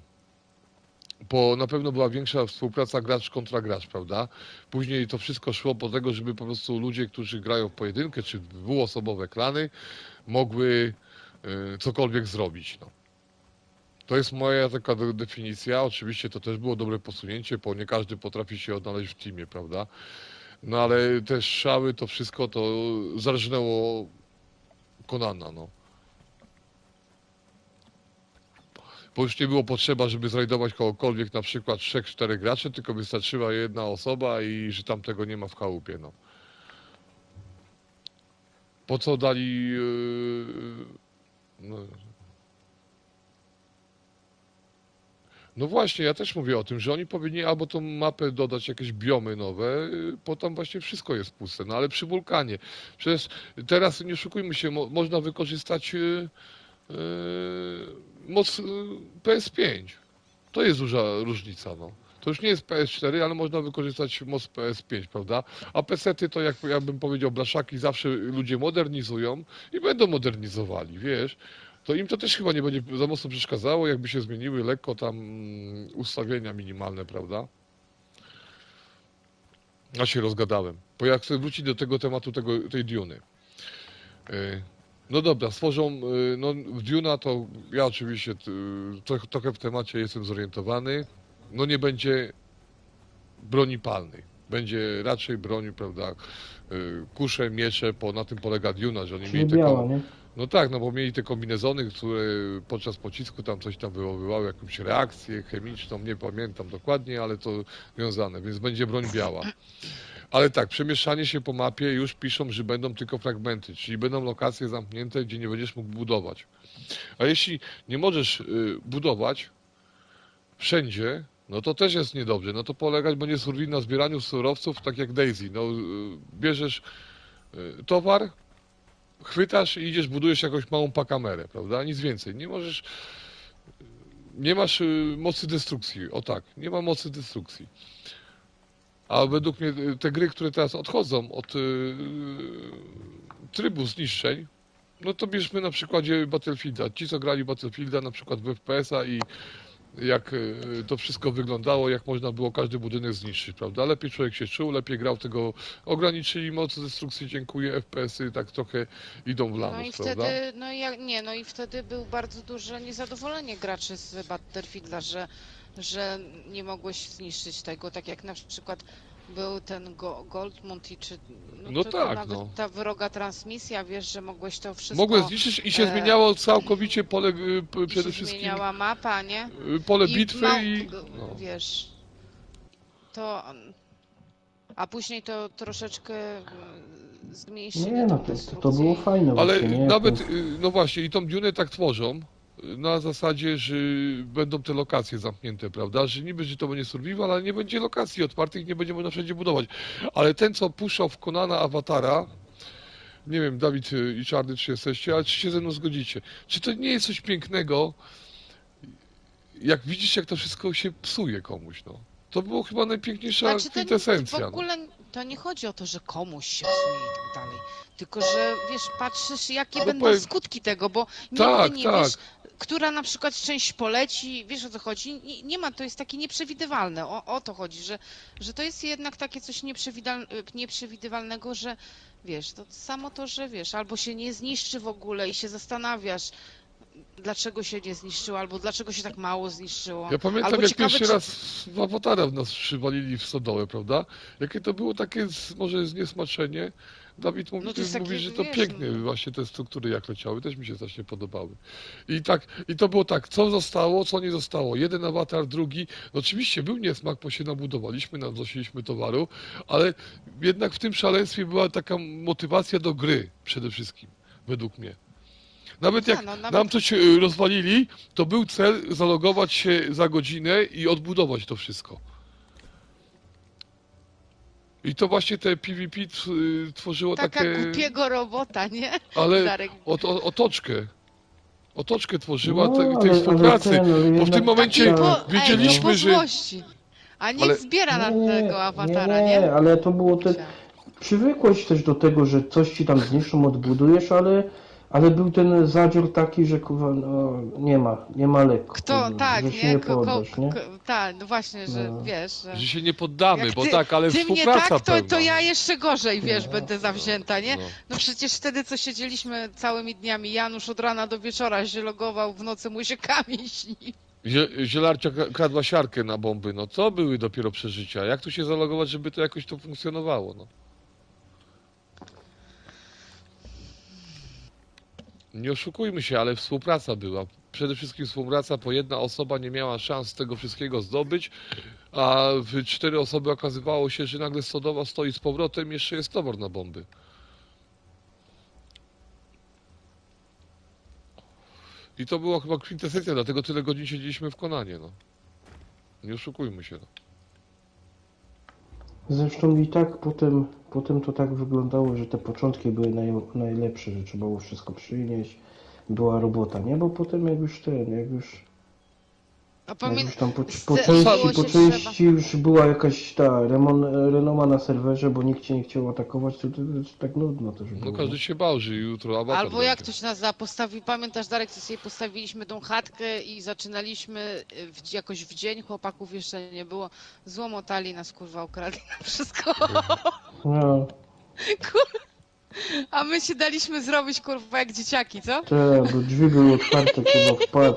Bo na pewno była większa współpraca gracz kontra gracz, prawda? Później to wszystko szło po tego, żeby po prostu ludzie, którzy grają w pojedynkę, czy dwuosobowe klany, mogły cokolwiek zrobić, no. To jest moja taka definicja. Oczywiście to też było dobre posunięcie, bo nie każdy potrafi się odnaleźć w teamie, prawda? No ale te strzały, to wszystko to zarżnęło Conana, no. Bo już nie było potrzeba, żeby zrajdować kogokolwiek, na przykład 3-4 graczy, tylko wystarczyła jedna osoba i że tam tego nie ma w chałupie, no. Po co dali... no. No właśnie, ja też mówię o tym, że oni powinni albo tą mapę dodać, jakieś biomy nowe, bo tam właśnie wszystko jest puste, no ale przy wulkanie. Przecież teraz, nie oszukujmy się, można wykorzystać moc PS5. To jest duża różnica, no. To już nie jest PS4, ale można wykorzystać moc PS5, prawda? A PC-ty to, jak ja bym powiedział, blaszaki zawsze ludzie modernizują i będą modernizowali, wiesz? To im to też chyba nie będzie za mocno przeszkadzało, jakby się zmieniły lekko tam ustawienia minimalne, prawda? Ja się rozgadałem. Bo ja chcę wrócić do tego tematu tej Duny. No dobra, stworzą, no w Duna to ja oczywiście trochę w temacie jestem zorientowany. No nie będzie broni palnej. Będzie raczej broni, prawda, kusze, miecze, na tym polega Duna, że oni Czyli mieli biała, tylko... nie? No tak, no bo mieli te kombinezony, które podczas pocisku tam coś tam wywoływały, jakąś reakcję chemiczną, nie pamiętam dokładnie, ale to wiązane, więc będzie broń biała. Ale tak, przemieszczanie się po mapie już piszą, że będą tylko fragmenty, czyli będą lokacje zamknięte, gdzie nie będziesz mógł budować. A jeśli nie możesz budować wszędzie, no to też jest niedobrze. No to polegać będzie surwil na zbieraniu surowców, tak jak Daisy. No, bierzesz towar, chwytasz i idziesz, budujesz jakąś małą pakamerę, prawda? Nic więcej. Nie możesz, nie masz mocy destrukcji. O tak, nie ma mocy destrukcji. A według mnie te gry, które teraz odchodzą od trybu zniszczeń, no to bierzmy na przykładzie Battlefielda. Ci, co grali Battlefielda na przykład w FPS-a i jak to wszystko wyglądało, jak można było każdy budynek zniszczyć, prawda? Lepiej człowiek się czuł, lepiej grał tego, ograniczyli moc destrukcji, dziękuję, FPS-y tak trochę idą w No lamus, i prawda? wtedy, no i wtedy był bardzo duże niezadowolenie graczy z Battlefielda, że nie mogłeś zniszczyć tego, tak jak na przykład był ten Goldmont i czy No to tak, nawet no. ta wroga transmisja, wiesz, że mogłeś to wszystko Mogłem zniszczyć i się e, zmieniało całkowicie pole, i przede się wszystkim zmieniała mapa, nie? pole I bitwy i... No. wiesz, to a później to troszeczkę zmniejszyli Nie, tą no to destrukcję było i- fajne Ale właśnie, nie? nawet, To- no właśnie, i tą Dune tak tworzą, na zasadzie, że będą te lokacje zamknięte, prawda? Że niby, że to będzie survival, ale nie będzie lokacji otwartych, nie będzie można wszędzie budować. Ale ten, co puszczał w Conana Awatara, nie wiem, Dawid i Czarny, czy jesteście, ale czy się ze mną zgodzicie? Czy to nie jest coś pięknego, jak widzisz, jak to wszystko się psuje komuś, no? To było chyba najpiękniejsza Znaczy, to w kwintesencja, no. ogóle to nie chodzi o to, że komuś się psuje i tak dalej, tylko że wiesz, patrzysz jakie Ale będą powiem- skutki tego, bo Tak, nigdy nie tak. wiesz, która na przykład część poleci, wiesz o co chodzi, nie ma, to jest takie nieprzewidywalne, o to chodzi, że to jest jednak takie coś nieprzewidywalnego, że wiesz, to samo to, że wiesz, albo się nie zniszczy w ogóle i się zastanawiasz, dlaczego się nie zniszczyło, albo dlaczego się tak mało zniszczyło. Ja pamiętam, Albo jak ciekawe, pierwszy czy- raz w Awatara w nas przywalili w stodołę, prawda? Jakie to było takie może zniesmaczenie. Dawid mówi, No to jest takie, mówi, że to wiesz, pięknie, no. właśnie te struktury jak leciały, też mi się strasznie podobały. I to było tak, co zostało, co nie zostało. Jeden awatar, drugi. No oczywiście był niesmak, bo się nabudowaliśmy, nawnosiliśmy towaru, ale jednak w tym szaleństwie była taka motywacja do gry przede wszystkim, według mnie. Nawet Tak, jak no, nawet- nam coś rozwalili, to był cel zalogować się za godzinę i odbudować to wszystko. I to właśnie te PvP tworzyło Taka takie... głupiego robota, nie? Ale Darek. otoczkę. Otoczkę tworzyła No, tej ale współpracy. ten, ale Bo w jednak tym momencie tak. wiedzieliśmy, że... złości. A niech Ale- zbiera na Nie, tego awatara, nie, nie? ale to było te... Przywykłeś też do tego, że coś ci tam zniszczą, odbudujesz, ale był ten zadziór taki, że kurwa, no, nie ma lekko. Kto, kurwa, tak, że się nie? nie poddasz, nie? Tak, no właśnie, że No. wiesz, Że się nie poddamy, jak bo ty, tak, ale ty mnie współpraca tak, pełna. to ja jeszcze gorzej, wiesz, będę zawzięta, nie? No. No przecież wtedy, co siedzieliśmy całymi dniami, Janusz od rana do wieczora się logował, w nocy mu się kamień śni. Zielarcia kradła siarkę na bomby, no to były dopiero przeżycia. Jak tu się zalogować, żeby to jakoś tu funkcjonowało, no? Nie oszukujmy się, ale współpraca była. Przede wszystkim współpraca, bo jedna osoba nie miała szans tego wszystkiego zdobyć, a w 4 osoby okazywało się, że nagle stodowa stoi z powrotem, jeszcze jest towar na bomby. I to była chyba kwintesencja, dlatego tyle godzin siedzieliśmy w Konanie, no. Nie oszukujmy się, no. Zresztą i tak potem to tak wyglądało, że te początki były najlepsze, że trzeba było wszystko przynieść, była robota, nie? Bo potem jak już A tam po było się części już była jakaś ta renoma na serwerze, bo nikt cię nie chciał atakować, to tak nudno też było. No każdy się bał, że jutro awatar Albo jak będzie. ktoś nas postawił, pamiętasz Darek, co sobie postawiliśmy tą chatkę i zaczynaliśmy jakoś w dzień, chłopaków jeszcze nie było, złomotali nas, kurwa, ukradli nam wszystko. No, A my się daliśmy zrobić, kurwa, jak dzieciaki, co? bo drzwi były otwarte, chyba wpadł,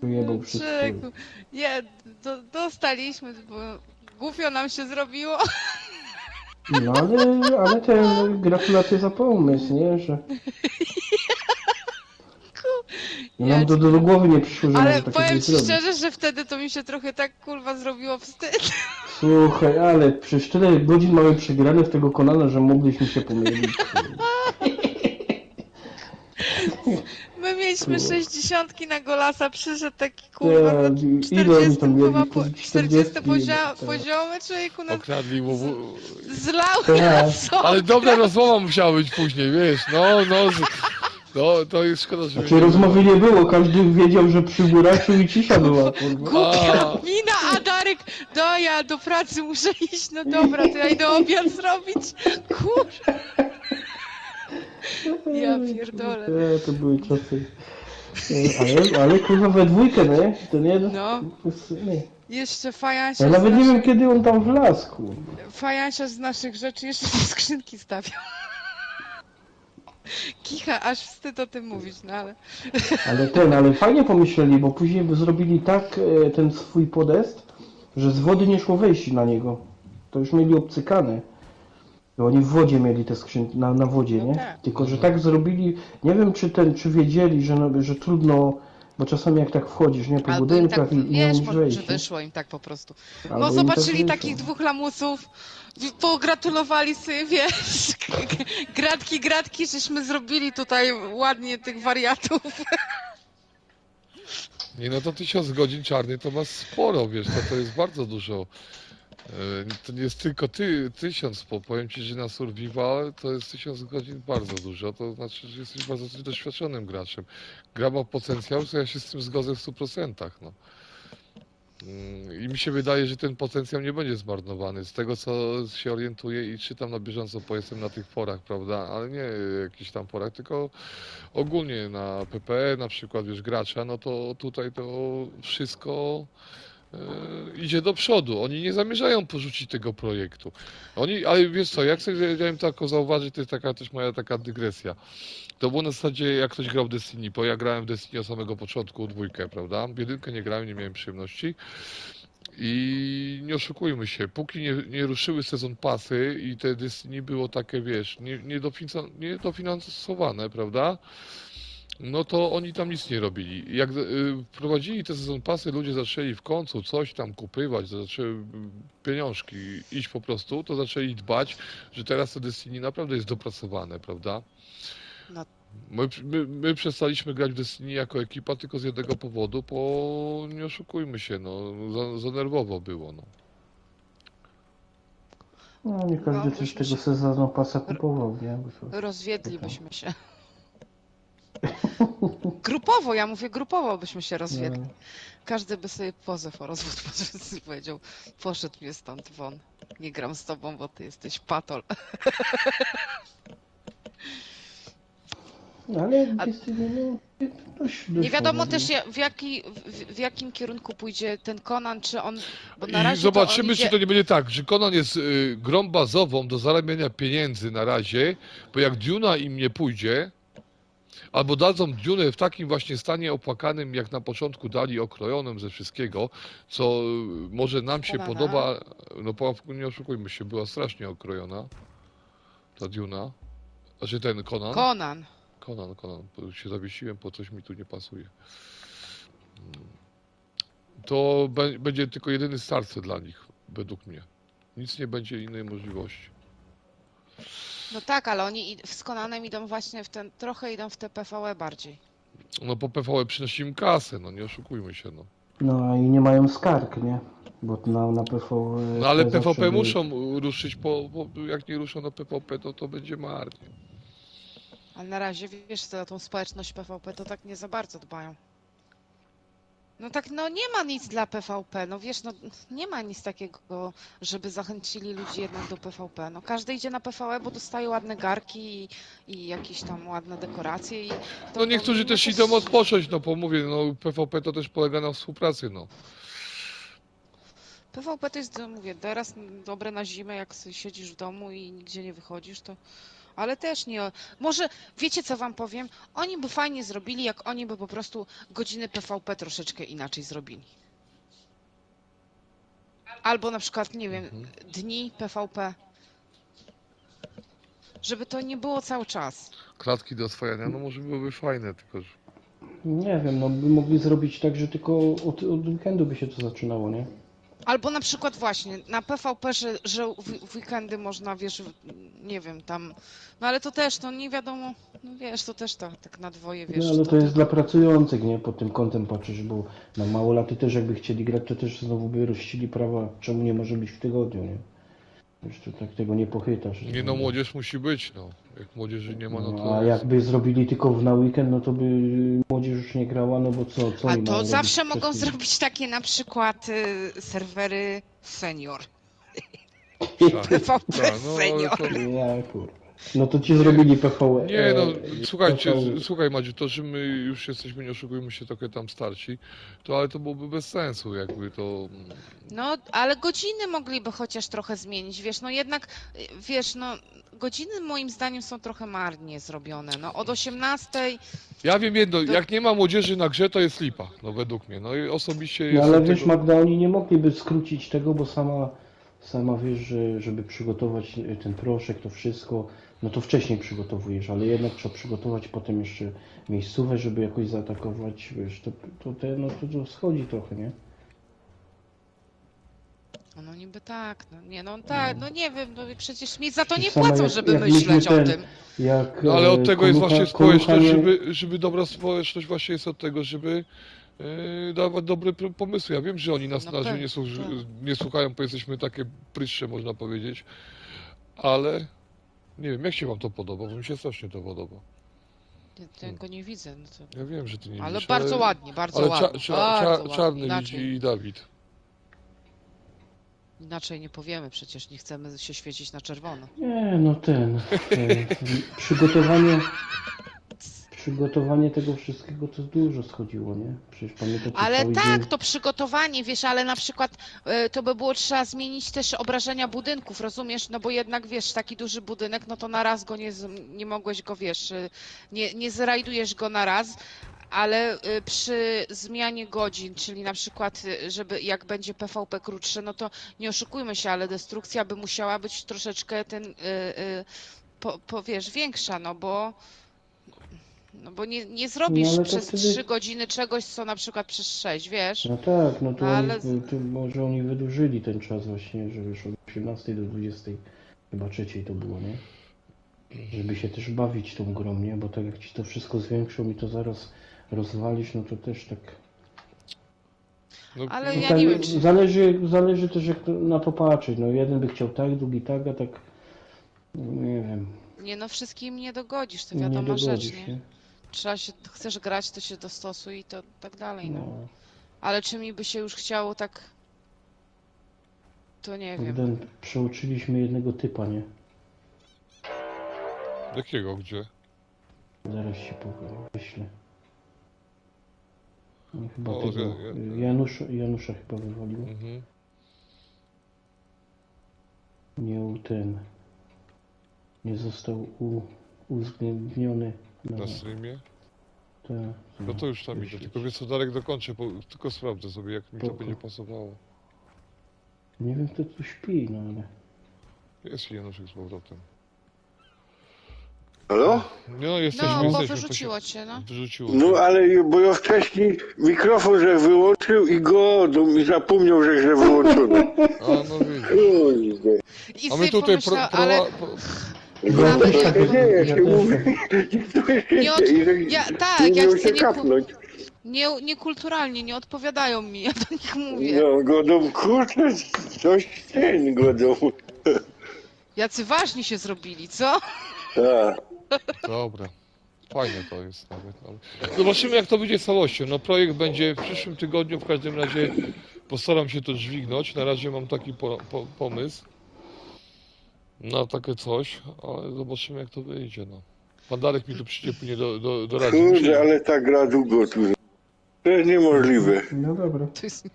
wyjebał wszystko. Człowieku, nie, dostaliśmy, bo głupio nam się zrobiło. No ale ten gratulacje za pomysł, nie? Że... Nam to do głowy nie przyszło, że Ale może takie powiem coś ci zrobić. szczerze, że wtedy to mi się trochę tak, kurwa, zrobiło wstyd. Słuchaj, ale przez 4 godzin mamy przegrane w tego Konana, że mogliśmy się pomylić. My mieliśmy Kurwa. 60 na Golasa, przyszedł taki kurwa Tak, na ile oni 40 tam kurwa, mieli? 40 40, poziomy, człowieku, no, Okradli łowu... zlał Tak. nas Ale dobra rozmowa musiała być później, wiesz, no, to jest szkoda, że... Znaczy rozmowy nie było, każdy wiedział, że przyburaczył i cisza była, kurwa. Głupia mina, a Darek, no ja do pracy muszę iść, no dobra, to ja idę obiad zrobić. Kurwa. Ja pierdolę. To były czasy. Ale kurwa we dwójkę, nie? To nie? No. Nie. Jeszcze fajansia Ja z nawet nie wiem naszych, kiedy on tam wlazł, kurwa. fajansia z naszych rzeczy jeszcze do skrzynki stawiał. Kicha, aż wstyd o tym mówić, no ale... Ale fajnie pomyśleli, bo później by zrobili tak ten swój podest, że z wody nie szło wejść na niego. To już mieli obcykane. Bo oni w wodzie mieli te skrzynki, na wodzie, No nie? tak. Tylko, że tak zrobili, nie wiem czy wiedzieli, że trudno, bo czasami jak tak wchodzisz, nie, po Albo im budynkach tak, i nie wiesz, umiesz może, wejść. że nie? wyszło im tak po prostu. Albo No im zobaczyli tak takich wyszło. dwóch lamusów, pogratulowali sobie, wiesz, gratki, żeśmy zrobili tutaj ładnie tych wariatów. Nie, no to 1000 godzin czarny to ma sporo, wiesz, to jest bardzo dużo. To nie jest tylko 1000, powiem ci, że na survival to jest 1000 godzin bardzo dużo, to znaczy, że jesteś bardzo doświadczonym graczem. Gra ma potencjał, to ja się z tym zgodzę w 100%, no. I mi się wydaje, że ten potencjał nie będzie zmarnowany. Z tego, co się orientuję i czytam na bieżąco, bo jestem na tych forach, prawda, ale nie jakichś tam forach, tylko ogólnie na PPE na przykład, wiesz, gracza, no to tutaj to wszystko idzie do przodu. Oni nie zamierzają porzucić tego projektu. Ale wiesz co, jak sobie chciałem tylko zauważyć, to jest taka też moja taka dygresja. To było na zasadzie, jak ktoś grał w Destiny, bo ja grałem w Destiny od samego początku, dwójkę, prawda? W jedynkę nie grałem, nie miałem przyjemności. I nie oszukujmy się, póki nie ruszyły sezon pasy i te Destiny było takie, wiesz, niedofinansowane, prawda? No to oni tam nic nie robili. Jak wprowadzili te sezon pasy, ludzie zaczęli w końcu coś tam kupywać, zaczęły pieniążki iść po prostu, to zaczęli dbać, że teraz to Destiny naprawdę jest dopracowane, prawda? No. My przestaliśmy grać w Destiny jako ekipa tylko z jednego powodu, bo nie oszukujmy się, no, za nerwowo było, no. No nie każdy No, też byśmy tego się- sezonu pasa kupował, nie? Bo to- Rozwiedlibyśmy się. Grupowo, ja mówię grupowo byśmy się rozwiedli. No. Każdy by sobie pozew o rozwód powiedział, poszedł mnie stąd won. Nie gram z tobą, bo ty jesteś patol. No, ale Destiny, no, dość Nie wiadomo ładnie. też w jakim kierunku pójdzie ten Conan, czy on... Bo na I razie zobaczymy, to on idzie... czy to nie będzie tak, że Conan jest grą bazową do zarabiania pieniędzy na razie, bo jak Duna im nie pójdzie, albo dadzą Dune w takim właśnie stanie opłakanym, jak na początku dali, okrojonym ze wszystkiego, co może nam się Conana. podoba, no nie oszukujmy się, była strasznie okrojona, ta Duna, znaczy ten Conan. Conan. Conan, bo się zawiesiłem, bo coś mi tu nie pasuje. To będzie tylko jedyny starcy dla nich, według mnie. Nic nie będzie innej możliwości. No tak, ale oni z Conanem idą właśnie trochę idą w te PvE bardziej. No po PvE przynosi im kasę, no nie oszukujmy się, no. No i nie mają skarg, nie? Bo na PvP... No ale zawsze PvP były- muszą ruszyć, bo jak nie ruszą na PvP, to będzie marnie. Ale na razie, wiesz, na tą społeczność PvP to tak nie za bardzo dbają. No tak, no nie ma nic dla PvP, no wiesz, no nie ma nic takiego, żeby zachęcili ludzi jednak do PvP. No każdy idzie na PvE, bo dostaje ładne garki i jakieś tam ładne dekoracje i... To, No niektórzy no, też idą odpocząć, no bo mówię, no PvP to też polega na współpracy, no. PvP to jest, mówię, teraz dobre na zimę, jak sobie siedzisz w domu i nigdzie nie wychodzisz, to... Ale też nie... Może, wiecie co wam powiem? Oni by fajnie zrobili, jak oni by po prostu godziny PvP troszeczkę inaczej zrobili. Albo na przykład, nie wiem, dni PvP. Żeby to nie było cały czas. Klatki do oswajania, no może byłyby fajne, tylko że... Nie wiem, no by mogli zrobić tak, że tylko od weekendu by się to zaczynało, nie? Albo na przykład właśnie na PvP, że w weekendy można, wiesz, nie wiem, tam, no ale to też, no nie wiadomo, no wiesz, to też tak na dwoje, No wiesz, ale to jest tylko... dla pracujących, nie? Pod tym kątem patrzysz, bo na małolaty też jakby chcieli grać, to też znowu by rościli prawa, czemu nie może być w tygodniu, nie? Już to tak tego nie pochytasz. Nie no, młodzież musi być, no. Jak młodzieży nie ma, no to... A jakby zrobili tylko na weekend, no to by młodzież już nie grała, no bo co A oni mają to robić zawsze przez mogą tydzień? zrobić takie na przykład serwery senior. Tak, PvP tak, no ale senior. to... Ja kurwa. No to ci zrobili PvE. Nie no, słuchajcie, PvE. słuchaj Madziu, to, że my już jesteśmy, nie oszukujmy się, trochę tam starsi, to ale to byłoby bez sensu, jakby to... No, ale godziny mogliby chociaż trochę zmienić, wiesz, no jednak, wiesz, no, godziny moim zdaniem są trochę marnie zrobione, no, od 18, Ja wiem jedno, To- jak nie ma młodzieży na grze, to jest lipa, no według mnie, no i osobiście No jest ale od wiesz, tego... Magda, oni nie mogliby skrócić tego, bo sama wiesz, że żeby przygotować ten proszek, to wszystko, no to wcześniej przygotowujesz, ale jednak trzeba przygotować potem jeszcze miejscówę, żeby jakoś zaatakować, wiesz, no to schodzi trochę, nie? no niby tak, no nie, no tak, no nie wiem, no przecież mi za to nie Sama płacą, jak- żeby jak myśleć myśmy o tym. Jak No ale od tego jest właśnie społeczność, Kolucha żeby dobra społeczność właśnie jest od tego, żeby dawać dobre pomysły. Ja wiem, że oni nas No na razie nie słuchają, bo jesteśmy takie pryszcze, można powiedzieć, ale nie wiem, jak się wam to podoba, bo mi się strasznie to podoba. Ja tego nie widzę, no to... Ja wiem, że ty nie Ale widzisz, bardzo ładnie, bardzo ale ładnie, bardzo ładnie, Czarny widzi inaczej, i Dawid. inaczej nie powiemy, przecież nie chcemy się świecić na czerwono. Nie, no przygotowanie tego wszystkiego to dużo schodziło, nie? Przecież pamiętacie Ale cały tak, dzień. to przygotowanie, wiesz, ale na przykład to by było trzeba zmienić też obrażenia budynków, rozumiesz? No bo jednak, wiesz, taki duży budynek, no to na raz go nie mogłeś go, wiesz, nie zrajdujesz go na raz, ale przy zmianie godzin, czyli na przykład, żeby jak będzie PvP krótsze, no to nie oszukujmy się, ale destrukcja by musiała być troszeczkę wiesz, większa, no bo nie zrobisz No ale to przez wtedy- 3 godziny czegoś, co na przykład przez 6, wiesz? No tak, no to No ale- może oni wydłużyli ten czas właśnie, że już od 18 do 20, chyba trzeciej to było, nie? Żeby się też bawić tą grą, nie? Bo tak jak ci to wszystko zwiększą i to zaraz rozwalisz, no to też tak... No, Ale no, ja tak, nie wiem, czy... zależy też jak na to patrzeć, no jeden by chciał tak, drugi tak, a tak... Nie wiem, Nie no, wszystkim nie dogodzisz, to nie wiadoma rzecz, dogodzisz, nie? nie? Trzeba się, chcesz grać, to się dostosuj i to tak dalej, no. No. Ale czy mi by się już chciało tak... To nie wiem. Bogdan, przeuczyliśmy jednego typa, nie? jakiego, gdzie? Zaraz ci powiem, wyślę. Nie, chyba O, tego, Janusza chyba wywaliło. Mhm. Nie został uwzględniony Na streamie? te... No to już tam idę, tylko wiesz co, Darek dokończę, bo tylko sprawdzę sobie, jak mi to Spoko. będzie pasowało. Nie wiem, kto tu śpi, no ale... Jest Januszek z powrotem. Halo? No, jesteśmy, No, bo jesteśmy. wyrzuciło cię, no. Wyrzuciło No cię. ale bo ja wcześniej mikrofon że wyłączył i go i zapomniał, że źle wyłączony. A, no widzisz. Kurde. I A my sobie tutaj pomyślał, ale... Ja też tak- Nie, ja się też mówię. Tak, ja Nie chcę się kapnąć. niekulturalnie, nie odpowiadają mi, ja do nich mówię. No, godą, kurczę, coś ten godą. Jacy ważni się zrobili, co? Tak. Dobra. Fajne to jest nawet. Ale... Zobaczymy jak to będzie całością. No projekt będzie w przyszłym tygodniu, w każdym razie postaram się to dźwignąć. Na razie mam taki pomysł na takie coś, ale zobaczymy jak to wyjdzie. No. Pan Darek mi tu przyjdzie później do rady. Kurde, ale ta gra długo tu. To jest niemożliwe. No dobra. To jest...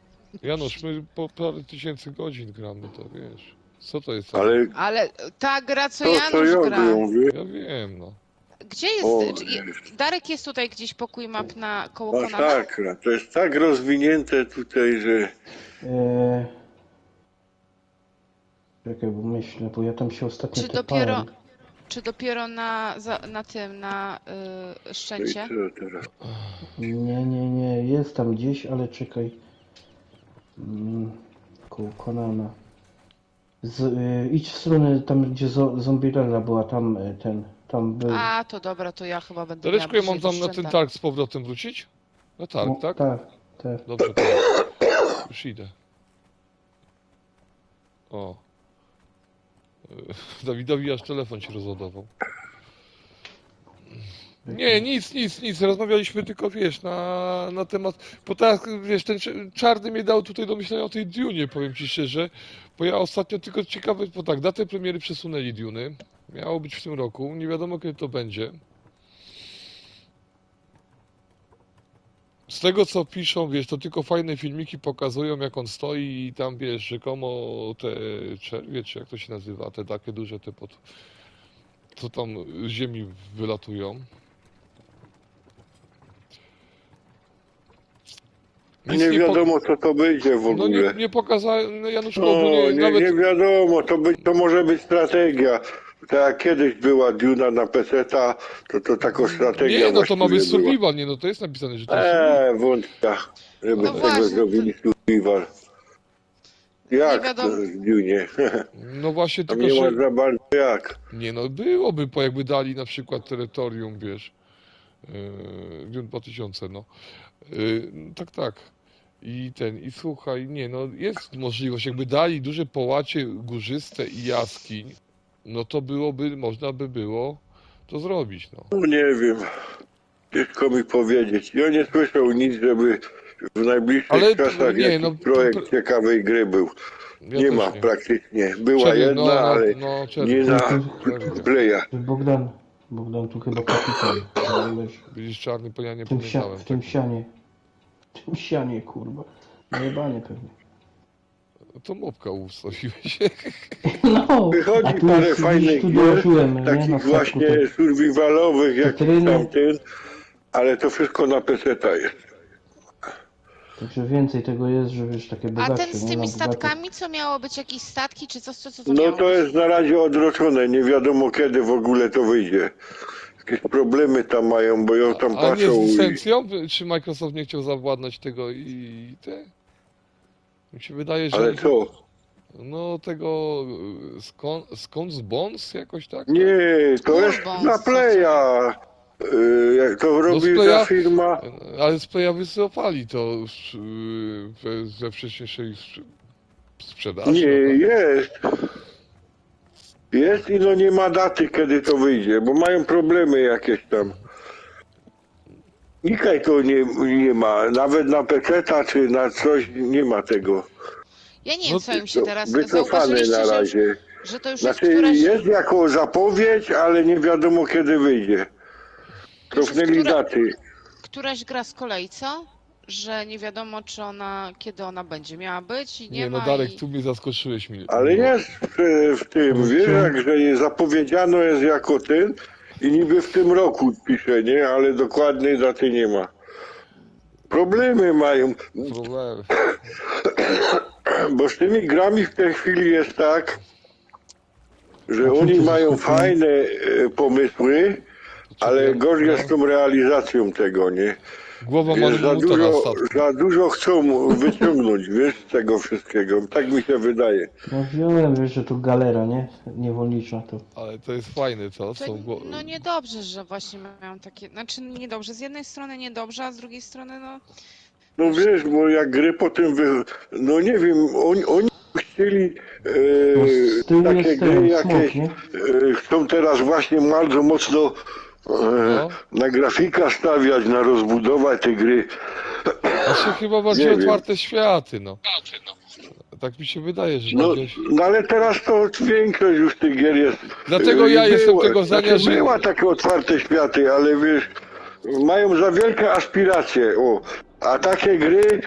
Janusz, my po parę tysięcy godzin gramy, to wiesz. Co to jest? Ale Ale ta gra, co to Janusz ja gra. mówię. Ja wiem, no. Gdzie jest... O, Darek jest tutaj gdzieś pokój map na koło Konana? masakra. To jest tak rozwinięte tutaj, że Czekaj, bo myślę, bo ja tam się ostatnio Czy tepałem. dopiero na tym, na to i szczęcie? co teraz? Nie, jest tam gdzieś, ale czekaj. koło Konana. Idź w stronę tam, gdzie Zombirella była, tam tam był. A, to dobra, to ja chyba będę Dareczku, miała ja mam bliżej tam do na ten Szczęta. targ z powrotem wrócić? Na targ, No, tak? Tak, tak. Dobrze, to już idę. O. Dawidowi aż telefon się rozładował. Nie, nic. Rozmawialiśmy tylko, wiesz, na temat... Bo tak, wiesz, ten czarny mnie dał tutaj do myślenia o tej Dunie, powiem ci szczerze. Bo ja ostatnio tylko ciekawe, bo tak, datę premiery przesunęli Duny. Miało być w tym roku, nie wiadomo kiedy to będzie. Z tego co piszą, wiesz, to tylko fajne filmiki pokazują, jak on stoi i tam, wiesz, rzekomo te czerwie, czy jak to się nazywa, te takie duże, te co tam z ziemi wylatują. Nic Nie po- wiadomo co to będzie w No ogóle. nie pokazałem, no Januszku, No, ogólnie nie nawet... wiadomo, to może być strategia. Tak jak kiedyś była Duna na PC-ta, to taką strategię Nie, no to ma być właściwie była. survival, nie, no to jest napisane, że to jest survival. Wątpię, żeby No z tego właśnie, zrobili survival. Jak wiadomo. to w Dunie? No właśnie, Tam tylko nie ma że... za bardzo jak. Nie no, byłoby, po jakby dali na przykład terytorium, wiesz, Dune 2000, no. Tak. I słuchaj, nie no, jest możliwość, jakby dali duże połacie górzyste i jaskiń, no to można by było to zrobić, no. No nie wiem. Ciężko mi powiedzieć. Ja nie słyszał nic, żeby w najbliższych Ale czasach nie, jakiś no, projekt ciekawej gry był. Ja Nie też ma praktycznie. Była Czerwień, jedna, no, ale no, nie czerwień. na Czerwień. playa. Bogdan tu chyba kapitan. Widzisz, czarny, bo ja nie W tym, pamiętałem. w tym sianie. W tym sianie, kurwa. Najebanie pewnie. To mopka ustawiłeś. No, Wychodzi a tu parę jest, fajnych widzisz, tu gier, dołożyłem, nie? takich Na statku właśnie to- survivalowych, jak Cytryny. tamten, ale to wszystko na PC-ta jest. Także więcej tego jest, że wiesz, takie A bogatsze, ten z nie? tymi Na bogato. statkami, co miało być jakieś statki, czy coś, co to No miało to być? jest na razie odroczone, nie wiadomo kiedy w ogóle to wyjdzie. Jakieś problemy tam mają, bo ją tam A nie patrzą z i... licencją? Czy Microsoft nie chciał zawładnąć tego i te? Mi się wydaje, że... Ale co? No tego... Skąd z Bones jakoś tak? Nie, to jest Bourbon, na Playa. Jak to robi Playa- ta firma? Ale z Playa wycofali to już, we wcześniejszej sprzedaży. Nie, no tak. jest. Jest i no nie ma daty, kiedy to wyjdzie, bo mają problemy jakieś tam. Nikaj to nie ma, nawet na PC-ta czy na coś nie ma tego. Ja nie No wiem, co im się teraz... Wycofane Zauważyliście, na razie. że to już jest Znaczy któraś... jest jako zapowiedź, ale nie wiadomo kiedy wyjdzie. Cofnęli która- daty. Któraś gra z kolei, co? Że nie wiadomo, kiedy ona będzie miała być i nie, Nie, no ma Darek, i... tu mnie zaskoczyłeś mi. Ale jest w tym, wiesz, jak, że zapowiedziano jest jako ten i niby w tym roku pisze, nie? Ale dokładnej daty nie ma. Problemy mają, Problem. bo z tymi grami w tej chwili jest tak, że A czym oni to mają zaskakuje? fajne pomysły, ale gorzej jest z No. tą realizacją tego, nie? Głowa Wiesz, mamuta na statku. za dużo chcą wyciągnąć, wiesz, z tego wszystkiego. Tak mi się wydaje. No wziąłem, wiesz, że to galera, nie? Niewolnicza to. Ale to jest fajne, co? To, Są no niedobrze, że właśnie mają takie... Znaczy niedobrze, z jednej strony niedobrze, a z drugiej strony no... No wiesz, bo jak gry potem no nie wiem, oni chcieli No, z tyłu takie jest gry ten jakieś, smok, nie? chcą teraz właśnie bardzo mocno No. na grafika stawiać, na rozbudować te gry. Znaczy chyba bardziej Nie wiem. otwarte światy, no. Tak mi się wydaje, że No, bardziej... no ale teraz to większość już tych gier jest. Dlatego ja jestem tego zdania, znaczy, że... była takie otwarte światy, ale wiesz, mają za wielkie aspiracje, o. A takie gry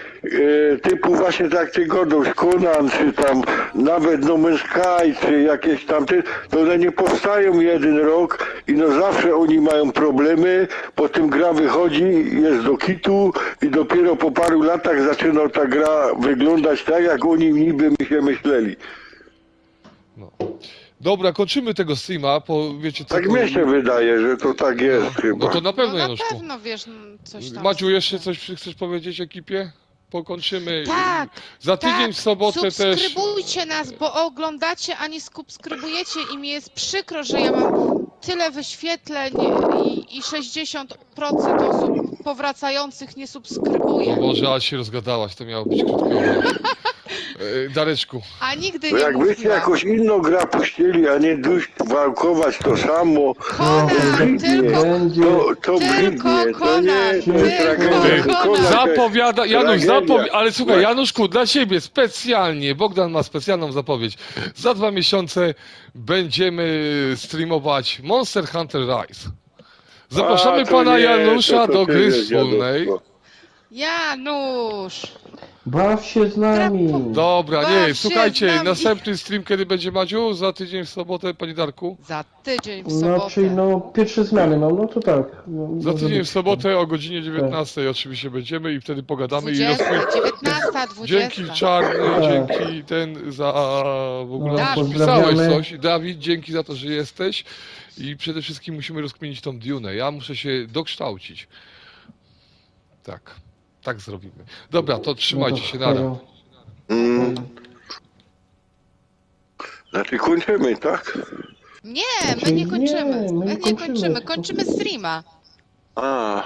typu właśnie tak jak ty Gordon, Conan, czy tam nawet No Man's Sky, czy jakieś tamte, to one nie powstają jeden rok i no zawsze oni mają problemy, potem gra wychodzi, jest do kitu i dopiero po paru latach zaczyna ta gra wyglądać tak, jak oni niby się myśleli. No. Dobra, kończymy tego streama, bo wiecie co... Tak to- mnie się wydaje, że to tak jest No chyba. to na pewno, No na Januszku. pewno, wiesz, no, coś tam... Maciu, jeszcze coś chcesz powiedzieć ekipie? pokończymy. Tak, Za tydzień tak, w sobotę też. subskrybujcie nas, bo oglądacie, a nie subskrybujecie i mi jest przykro, że ja mam tyle wyświetleń i 60% osób powracających nie O subskrybuje. Boże, ale się rozgadałaś, to miało być krótko. Dareczku, A nigdy To nie jakbyście mówiłam. jakąś inną grę puścili, a nie duś walkować to samo, Conan, brzydnie. tylko Będzie. To brzydnie, to nie Conan, tragedia. tylko Conan to- zapowiada, Janusz, tragedia. ale słuchaj, Januszku, dla siebie specjalnie, Bogdan ma specjalną zapowiedź. Za 2 miesiące będziemy streamować Monster Hunter Rise. Zapraszamy A, to pana nie, Janusza to do ty gry jest wspólnej. dziadostwo. Janusz. Baw się z nami. Dobra, Baw nie, się słuchajcie, z nami. następny stream kiedy będzie, Madziu? Za tydzień w sobotę, panie Darku? Za tydzień w No, sobotę. czyli no pierwsze zmiany mam, no to tak. No, Za może tydzień być. w sobotę o godzinie 19 oczywiście będziemy i wtedy pogadamy i 20, rozkmin... 19, 20. Dzięki Czarny, Tak. dzięki za w ogóle No, nam pozdrawiamy. pisałeś coś. Dawid, dzięki za to, że jesteś. I przede wszystkim musimy rozkminić tą Dune. Ja muszę się dokształcić. Tak, tak zrobimy. Dobra, to trzymajcie No to się, nara. fajnie. Znaczy kończymy, tak? Nie, my nie kończymy. Nie, my My nie nie kończymy. kończymy. Kończymy streama. A,